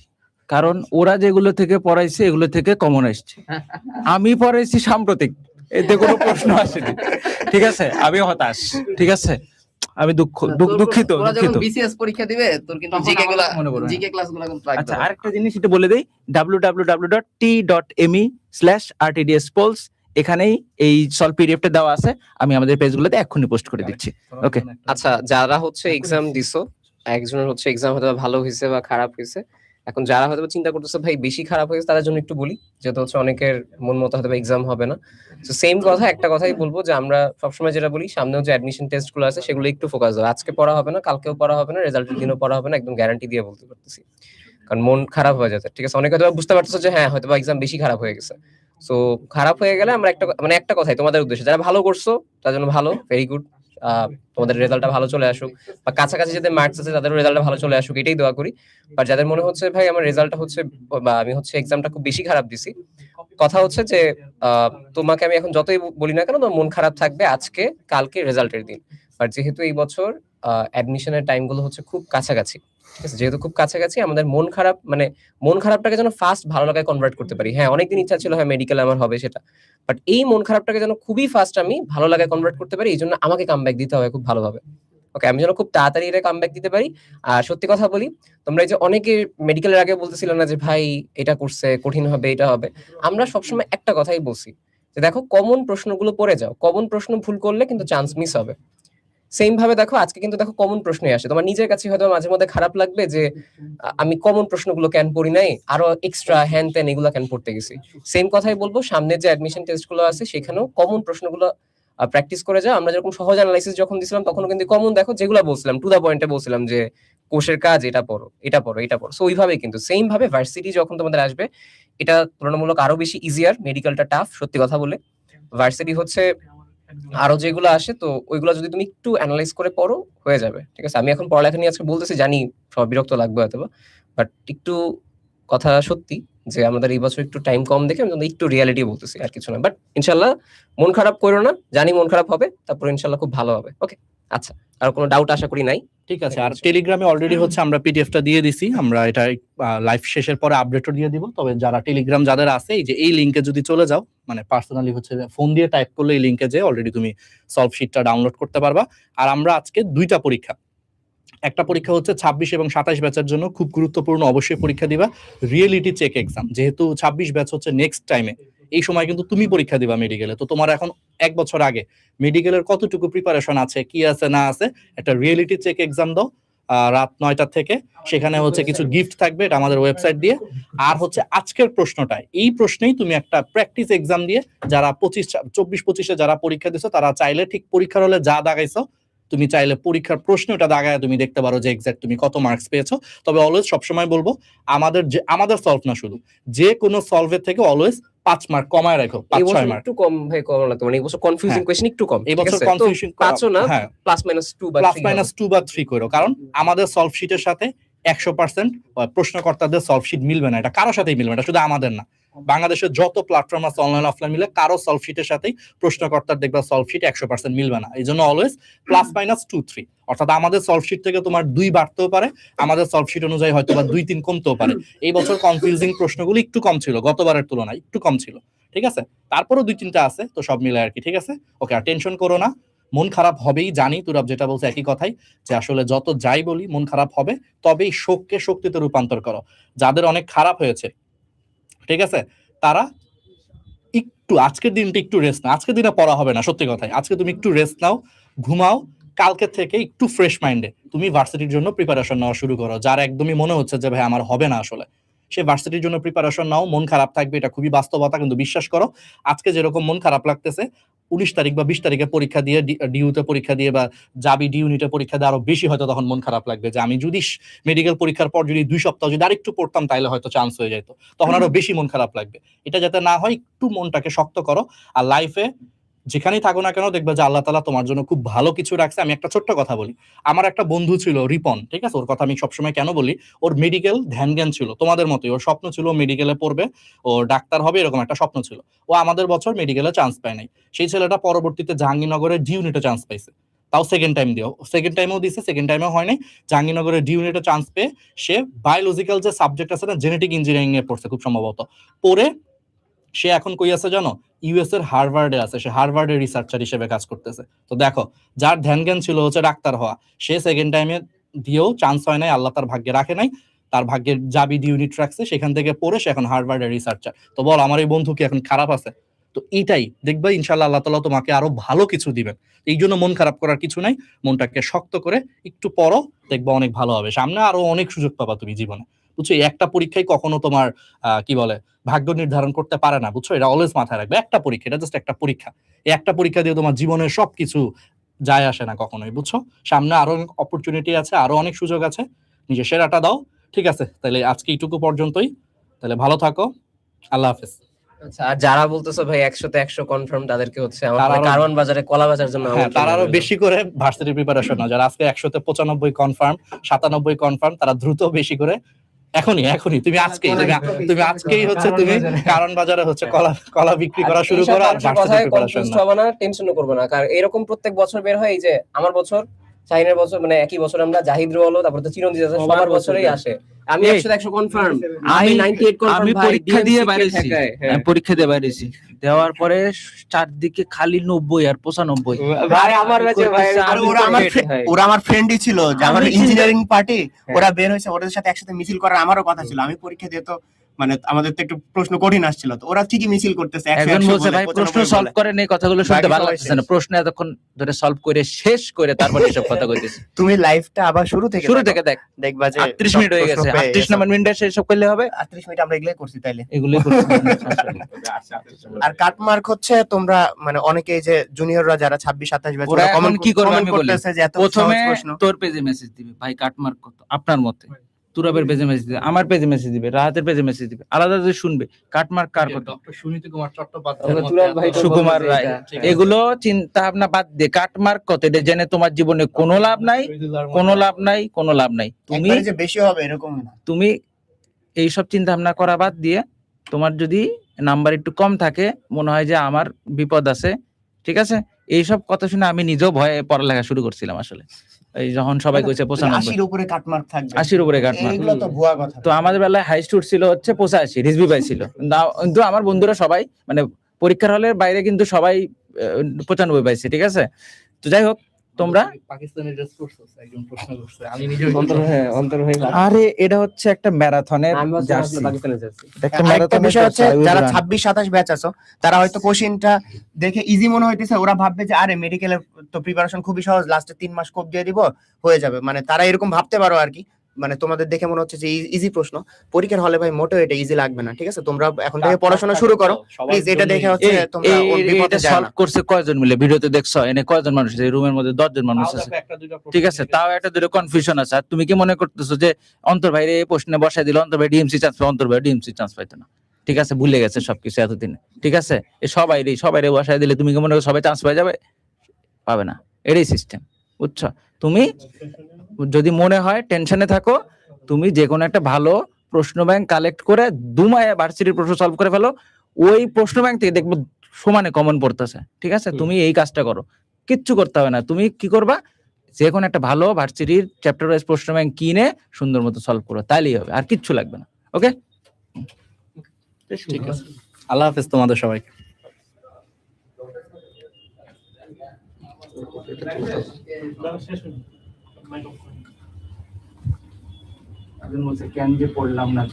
কারণ ওরা যেগুলো থেকে পড়াইছে এগুলো থেকে কমন আসছে, আমি পড়াইছি সাম্প্রতিক, এতে কোনো প্রশ্ন আসেনি, ঠিক আছে? আমি হতাশ, ঠিক আছে? আমি দুঃখিত। বিসিএস পরীক্ষা দিবে তোর কিন্তু জিকে ক্লাসগুলো কিন্তু লাগবে। আচ্ছা, আরেকটা জিনিস এটা বলে দেই, www.t.me/rtdspolls, এখানেই এই সলভ পিডিএফটা দেওয়া আছে, আমি আমাদের পেজগুলোতে এক্ষুনি পোস্ট করে দিচ্ছি। ওকে, আচ্ছা, যারা হচ্ছে এক্সাম দিছো, একজনের হচ্ছে এক্সাম হয়তো ভালো হয়েছে বা খারাপ হয়েছে, এখন যারা হয়তো চিন্তা করতেছে ভাই বেশি খারাপ হয়েছে, তাদের জন্য একটু বলি, যেহেতু হচ্ছে অনেকের মন মতো হয়তো এক্সাম হবে না। তো সেম কথা, একটা কথাই বলবো যে আমরা সবসময় যেটা বলি, সামনেও যে অ্যাডমিশন টেস্ট গুলো আছে সেগুলো একটু ফোকাস দাও। আজকে পড়া হবে না, কালকেও পড়া হবে না, রেজাল্টের দিনও পড়া হবে না, একদম গ্যারান্টি দিয়ে বলতে পারতেছি, কারণ মন খারাপ হয়ে যাচ্ছে, ঠিক আছে? অনেকে হয়তো বুঝতে পারতেছে যে হ্যাঁ হয়তো এক্সাম বেশি খারাপ হয়ে গেছে। সো খারাপ হয়ে গেলে আমরা একটা কথাই তোমাদের উদ্দেশ্যে, যারা ভালো করছো তার জন্য ভালো, ভেরি গুড, তোমাদের রেজাল্টটা ভালো চলে আসুক, বা কাছাকাছি যাদের মার্কস আছে তাদের রেজাল্টটা ভালো চলে আসুক, এটাই দোয়া করি। আর যাদের মনে হচ্ছে ভাই আমার রেজাল্টটা হচ্ছে, বা আমি হচ্ছে এক্সামটা খুব বেশি খারাপ দিছি, কথা হচ্ছে যে তোমাকে আমি এখন যতই বলি না কেন, তোমার মন খারাপ থাকবে আজকে কালকে রেজাল্টের দিন। আর যেহেতু এই বছর অ্যাডমিশনের টাইম গুলো হচ্ছে খুব কাছাকাছি, ঠিক আছে? যেহেতু খুব কাছাকাছি, আমাদের মন খারাপটাকে যেন ফাস্ট ভালো লাগায় কনভার্ট করতে পারি। হ্যাঁ, অনেকদিন ইচ্ছা ছিল হ্যাঁ মেডিকেল আমার হবে সেটা, বাট এই মন খারাপটাকে যেন খুবই ফাস্ট আমি ভালো লাগায় কনভার্ট করতে পারি, এই জন্য আমাকে কামব্যাক দিতে হবে খুব ভালোভাবে। ওকে, আমি যেন খুব তাড়াতাড়ি এটা কামব্যাক দিতে পারি। আর সত্যি কথা বলি, তোমরা এই যে অনেকে মেডিকেলের আগে বলতেছিল না যে ভাই এটা করছে কঠিন হবে, এটা হবে, আমরা সবসময় একটা কথাই বলছি যে দেখো কমন প্রশ্নগুলো পড়ে যাও, কমন প্রশ্ন ভুল করলে কিন্তু চান্স মিস হবে। সেম ভাবে দেখো আজকে কিন্তু দেখো কমন প্রশ্নই আসে, তোমার নিজের কাছে হয়তো মাঝে মধ্যে খারাপ লাগবে যে আমি কমন প্রশ্নগুলো কেন পড়ি নাই, আরো এক্সট্রা হ্যান ত্যান এগুলো কেন পড়তে গেছি। সেম কথাই বলবো, সামনে যে অ্যাডমিশন টেস্ট গুলো আছে সেখানেও কমন প্রশ্নগুলো প্র্যাকটিস করে যাও। আমরা যেরকম সহজ অ্যানালাইসিস যখন দিছিলাম তখনও কিন্তু কমন দেখো যেগুলো বলছিলাম টু দা পয়েন্টে বলছিলাম যে কোষের কাজ এটা পড়ো এটা পড়ো এটা পড়ো। সো ওইভাবে কিন্তু সেম ভাবে ভার্সিটি যখন তোমাদের আসবে এটা তুলনামূলক আরো বেশি ইজিয়ার, মেডিকেলটা টাফ সত্যি কথা বলে। ভার্সিটি হচ্ছে আরো যেগুলো আসে তো ওইগুলো যদি তুমি একটু অ্যানালাইজ করে পড়ো হয়ে যাবে, ঠিক আছে। আমি এখন পড়ালেখা নিয়ে আজকে বলতেছি, জানি সব বিরক্ত লাগবে হয়তো, বাট একটু কথা সত্যি যে আমাদের এই বছর একটু টাইম কম দেখে আমি তোমাদের একটু রিয়ালিটি বলতেছি, আর কিছু না। বাট ইনশাল্লাহ মন খারাপ করো না, জানি মন খারাপ হবে, তারপর ইনশাল্লাহ খুব ভালো হবে। ওকে, আচ্ছা, আর কোনো ডাউট আশা করি নাই। ঠিক আছে। আর টেলিগ্রামে অলরেডি হচ্ছে আমরা পিডিএফটা দিয়ে দিছি, আমরা এটা লাইভ শেষের পরে আপডেটও দিয়ে দিব। তবে যারা টেলিগ্রাম যাদের আছে, এই যে এই লিংকে যদি চলে যাও, মানে পার্সোনালি হচ্ছে ফোন দিয়ে টাইপ করলে এই লিংকে যে অলরেডি তুমি সলভ শিটটা ডাউনলোড করতে পারবা। আর আমরা আজকে 2টা পরীক্ষা, একটা পরীক্ষা হচ্ছে 26 এবং 27 ব্যাচের জন্য খুব গুরুত্বপূর্ণ, অবশ্যই পরীক্ষা দিবা রিয়েলিটি চেক এক্সাম। যেহেতু 26 ব্যাচ হচ্ছে নেক্সট টাইমে, এই সময় কিন্তু তুমি পরীক্ষা দিবা মেডিকেলে, তো তোমার এখন 1 বছর আগে মেডিকেলের কতটুকু প্রিপারেশন আছে, কি আছে না আছে, একটা রিয়েলিটি চেক এক্সাম দাও রাত 9টা থেকে। সেখানে হচ্ছে কিছু গিফট থাকবে, এটা আমাদের ওয়েবসাইট দিয়ে। আর হচ্ছে আজকের প্রশ্নটা, এই প্রশ্নেই তুমি একটা প্র্যাকটিস এক্সাম দিয়ে যারা 24-25-এ যারা পরীক্ষা দিছো তারা চাইলে ঠিক পরীক্ষার হলে যা দাগাইছো তুমি চাইলে পরীক্ষার প্রশ্ন ওটা দাগায় তুমি দেখতে পারো যে এক্সাক্ট তুমি কত মার্কস পেয়েছো। তবে অলওয়েজ সবসময় বলবো আমাদের সলভ না, শুধু যে কোনো সলভের থেকে অলওয়েজ 5 মার্ক কমায় রাখো, 5-6 মার্ক। একটু কম ভাই, কম লাগতো, মানে এই বছর কনফিউজিং কোশ্চেন একটু কম, এই বছর কনফিউশন 5ও না, হ্যাঁ প্লাস মাইনাস 2 বা 2 বা 3 করো, কারণ আমাদের সলভ শিটের সাথে 100% প্রশ্নকর্তাদের সলভ শিট মিলবে না, এটা কারোর সাথেই মিলবে না, এটা শুধু আমাদের না, বাংলাদেশের যত প্ল্যাটফর্ম আছে অনলাইন অফলাইন মিলে কারো সলভ শিটের সাথেই প্রশ্নকর্তার দেখবা সলভ শিট 100% মিলবে না। এই জন্য অলওয়েজ +-2-3, অর্থাৎ আমাদের সলভ শিট থেকে তোমার 2 বাড়তেও পারে, আমাদের সলভ শিট অনুযায়ী হয়তো বা 2-3 কমতেও পারে। এই বছর কনফিউজিং প্রশ্নগুলো একটু কম ছিল, গতবারের তুলনায় একটু কম ছিল, ঠিক আছে। তারপরও 2-3টা আছে, তো সব মিলে আর কি, ঠিক আছে। ওকে, আর টেনশন করো না, মন খারাপ হবেই, জানি তুরাব যেটা বলছে একই কথাই, যে আসলে যত যাই বলি মন খারাপ হবে, তবেই শোককে শক্তিতে রূপান্তর করো। যাদের অনেক খারাপ হয়েছে, ঠিক আছে, তারা একটু আজকের দিনটা একটু রেস্ট নাও। আজকের দিনে পড়া হবে না, সত্যি কথাই, আজকে তুমি একটু রেস্ট নাও, ঘুমাও, কালকে থেকে একটু ফ্রেশ মাইন্ডে তুমি ভার্সিটির জন্য প্রিপারেশন নেওয়া শুরু করো। যার একদমই মনে হচ্ছে যে ভাই আমার হবে না আসলে, সে ভার্সিটির জন্য প্রিপারেশন নাও। মন খারাপ থাকবে, এটা খুবই বাস্তবতা, কিন্তু বিশ্বাস করো আজকে যেরকম মন খারাপ লাগতেছে 19 তারিখ বা 20 তারিখে পরীক্ষা দিয়ে ডিউতে পরীক্ষা দিয়ে বা যাবি ডি ইউনিটে পরীক্ষা দিয়ে আরো বেশি হয়তো তখন মন খারাপ লাগবে যে আমি যদি মেডিকেল পরীক্ষার পর যদি 2 সপ্তাহ যদি আরেকটু পড়তাম তাহলে হয়তো চান্স হয়ে যেত, তখন আরো বেশি মন খারাপ লাগবে। এটা যাতে না হয় একটু মনটাকে শক্ত করো। আর লাইফে যেখানেই থাকো না কেন দেখবে যে আল্লাহ তাআলা তোমার জন্য খুব ভালো কিছু রাখছে। আমি একটা ছোট্ট কথা বলি, আমার একটা বন্ধু ছিল রিপন, ঠিক আছে, ওর কথা আমি সবসময় কেন বলি, ওর মেডিকেল ধ্যান জ্ঞান ছিল তোমাদের মতোই, ওর স্বপ্ন ছিল মেডিকেলে পড়বে, ও ডাক্তার হবে, এরকম একটা স্বপ্ন ছিল। ও আমাদের বছর মেডিকেলে চান্স পায় নাই। সেই ছেলেটা পরবর্তীতে জাহাঙ্গীরনগরের ডি ইউনিটে চান্স পাইছে, তাও সেকেন্ড টাইমেও দিছে, সেকেন্ড টাইমেও হয় নাই, জাহাঙ্গীরনগরের ডি ইউনিটে চান্স পেয়ে সে বায়োলজিক্যাল যে সাবজেক্ট আছে না, জেনেটিক ইঞ্জিনিয়ারিং এ পড়ছে খুব সম্ভবত, পড়ে সে এখন কই আছে জানো, ইউএস এর হার্ভার্ডে আছে, সে হার্ভার্ডের রিসার্চার হিসেবে কাজ করতেছে। তো দেখো, যার ধ্যান জ্ঞান ছিল হচ্ছে ডাক্তার হওয়া, সে সেকেন্ড টাইমে দিয়েও চান্স হয় নাই, আল্লাহ তার ভাগ্যে রাখে নাই, তার ভাগ্যের যাবি ডি ইউনিট রাখছে, সেখান থেকে পড়ে সে এখন হার্ভার্ডের রিসার্চার। তো বল আমার এই বন্ধু কি এখন খারাপ আছে? তো এইটাই দেখবা ইনশাআল্লাহ আল্লাহ তাআলা তোমাকে আরো ভালো কিছু দিবেন। এই জন্য মন খারাপ করার কিছু নাই, মনটাকে শক্ত করে একটু পড়ো, দেখবা অনেক ভালো হবে, সামনে আরো অনেক সুযোগ পাবা তুমি জীবনে, বুঝছো। এই একটা পরীক্ষায় কখনো তোমার কি বলে ভাগ্য নির্ধারণ করতে পারে না, বুঝছো, এটা অলওয়েজ মাথায় রাখবে। একটা পরীক্ষা, এটা জাস্ট একটা পরীক্ষা, এই একটা পরীক্ষা দিয়ে তোমার জীবনের সবকিছু যায় আসে না কখনোই, বুঝছো। সামনে আরো অনেক অপরচুনিটি আছে, আরো অনেক সুযোগ আছে, নিজে সেরাটা দাও, ঠিক আছে। তাহলে আজকে এইটুকু পর্যন্তই, তাহলে ভালো থাকো, আল্লাহ হাফেজ। আচ্ছা, আর যারা বলতেছো ভাই 100তে 100 কনফার্ম, তাদেরকে হচ্ছে তারা আমাদের আরো- কারওয়ান বাজারে কলা বাজার জন্য হ্যাঁ, আমন্ত্রণ তারা আরো জানাবেন। বেশি করে ভার্সিটি প্রিপারেশন নাও, যারা আজকে 100তে 95 কনফার্ম, 97 কনফার্ম, তারা দ্রুত বেশি করে এখনই তুমি আজকেই হচ্ছে তুমি কারণ বাজারে হচ্ছে কলা বিক্রি করা শুরু করো, আর এইসব ভার্সিটি কথায় প্রিপারেশন কনফিউজ নাও। হবে না, টেনশনও করবে না, কারণ এরকম প্রত্যেক বছর বের হয়। এই যে আমার বছর, শাহিনের বছর, মানে একই বছর আমরা জাহিদ রোল, তারপর তো চিরঞ্জিত আছে, সবার বছরেই আসে। আমি 100তে 100 কনফার্ম, আমি 98 কনফার্ম। আমি পরীক্ষা দিয়ে বাইরেছি, হ্যাঁ। আমি পরীক্ষা দিয়ে বাইরেছি, দেওয়ার পরে চারদিকে খালি 90 আর 95। ভাই আমার কাছে ভাই, আর ওরা আমার ফ্রেন্ডই ছিল, যে আমার ইঞ্জিনিয়ারিং পার্টি, ওরা বের হয়েছে, ওদের সাথে একসাথে মিছিল করার আমারও কথা ছিল। আমি পরীক্ষা দিয়ে তো মানে আমাদের তো একটু প্রশ্ন কঠিন আসছিল, তো ওরা ঠিকই মিছিল করতেছে 100 একজন 100 বলছে বলে, ভাই 95 প্রশ্ন বলে। সলভ করেন, এই কথাগুলো শুনতে বাকি ভালো সবাই লাগতেছে না। শেষ। প্রশ্ন এতক্ষণ ধরে সলভ করে শেষ করে তারপর এসব কথা কইতেছে। তুমি লাইভটা আবার শুরু থেকে শুরু দেখো, থেকে দেখ, দেখবা যে 38 সব মিনিট হয়ে প্রশ্ন গেছে, পেয়ে 38 নম্বর মিনিটে শেষ করলে হবে। 38 মিনিট আমরা এগুলাই করছি তাইলে। এগুলোই করছি আসলে। আর কাটমার্ক হচ্ছে তোমরা মানে অনেকেই যে জুনিয়ররা যারা 26 27 ব্যাচ ওরা এখন কি করবে আমি বলি। করতেছে যে এত প্রথমে সহজ প্রশ্ন। তোর পেজে মেসেজ দিবে, ভাই কাটমার্ক কত আপনার মতে, তুরাবের পেজে মেসেজ দিবে, আমার পেজে মেসেজ দিবে, রাহাতের পেজে মেসেজ দিবে, আলাদা যে শুনবে কাটমার্ক কার কত, ডক্টর সুনীতি কুমার চট্টোপাধ্যায়, তুরাব ভাই তো সুকুমার বলবে যে রায়, এটা- এগুলো চিন্তা ভাবনা বাদ দিয়ে কাটমার্ক কত এটা জেনে তোমার জীবনে কোনো লাভ নাই, কোনো লাভ নাই, কোনো লাভ নাই। তুমি একবারে যে বেশি হবে এরকম না। তুমি এইসব চিন্তা ভাবনা করা বাদ দিয়ে তোমার যদি নাম্বার একটু কম থাকে, মনে হয় যে আমার বিপদ আছে, ঠিক আছে, এইসব কথা শুনে আমি নিজেও ভয়ে পড়ালেখা শুরু করছিলাম আসলে। এই যখন সবাই কইছে 95, 80 এর উপরে কাটমার্ক থাকবে, 80 উপরে কাটমার্ক। এগুলো তো ভুয়া কথা। তো আমাদের বেলায় হাইস্ট উঠছিল হচ্ছে 85, রিজভি পাই ছিল, কিন্তু আমার বন্ধুরা সবাই মানে পরীক্ষার হলের বাইরে কিন্তু সবাই 95 পাইছে, ঠিক আছে। তো যাই হোক, তোমরা পাকিস্তানের ড্রেস পরছস, একজন প্রশ্ন করছে, আমি নিজে অন্তর হয়ে আরে এটা হচ্ছে একটা ম্যারাথনের আমি ভাবছি জার্সি, আসলে পাকিস্তানে যাচ্ছি। একটা একটা ম্যারাথনের বিষয় হচ্ছে জার্সি, যারা ওই 26 27 ব্যাচ আছো তারা হয়তো কোশ্চেনটা দেখে ইজি মনে হইতেছে, ওরা ভাববে যে আরে মেডিকেলের তো প্রিপারেশন খুবই সহজ, লাস্টে 3 মাস কোপ দিয়ে দিব হয়ে যাবে, মানে তারা এরকম ভাবতে পারো আর কি। মানে তোমাদের দেখে মনে হচ্ছে যে ইজি প্রশ্ন, পরীক্ষার হলে ভাই মোটেও এটা ইজি লাগবে না, ঠিক আছে। তোমরা এখন থেকে পড়াশোনা শুরু করো প্লিজ, এটা দেখে হচ্ছে তোমরা ওর বিপদে যাও সলভ না। করছে কয়জন মিলে, ভিডিওতে দেখছো এনে কয়জন মানুষ আছে, রুমের মধ্যে 10 জন মানুষ আছে, ঠিক আছে, তাও একটা দুটো কনফিউশন আছে। আর তুমি কি মনে করতেছো যে অন্তর ভাইরে এই প্রশ্নে বসাই দিল, অন্তর ভাই ডিএমসি চান্স পায়, অন্তর ভাই ডিএমসি চান্স পাইতো না, ঠিক আছে, ভুলে গেছে সবকিছু এতদিনে, ঠিক আছে। এই সবাই বসাই দিলে তুমি কি মনে করো সবাই চান্স পাই যাবে? পাবে না, এটাই সিস্টেম, বুঝছো। তুমি যদি মনে হয় টেনশনে থাকো, তুমি যে কোনো একটা ভালো প্রশ্ন ব্যাংক কালেক্ট করে 2 মাসে ভার্সিটির প্রশ্ন সলভ করে ফেলো, ওই প্রশ্ন ব্যাংক থেকে দেখবো সমানে কমন পড়তেছে, ঠিক আছে। তুমি এই কাজটা করো, কিচ্ছু করতে হবে না। তুমি কি করবা, যে কোনো একটা ভালো ভার্সিটির চ্যাপ্টার ওয়াইজ প্রশ্ন ব্যাংক কিনে সুন্দর মতো সলভ করো, তাইলেই হবে, আর কিচ্ছু লাগবে না। ওকে, ঠিক আছে, আল্লাহ হাফেজ তোমাদের সবাইকে। কেন যে পড়লাম না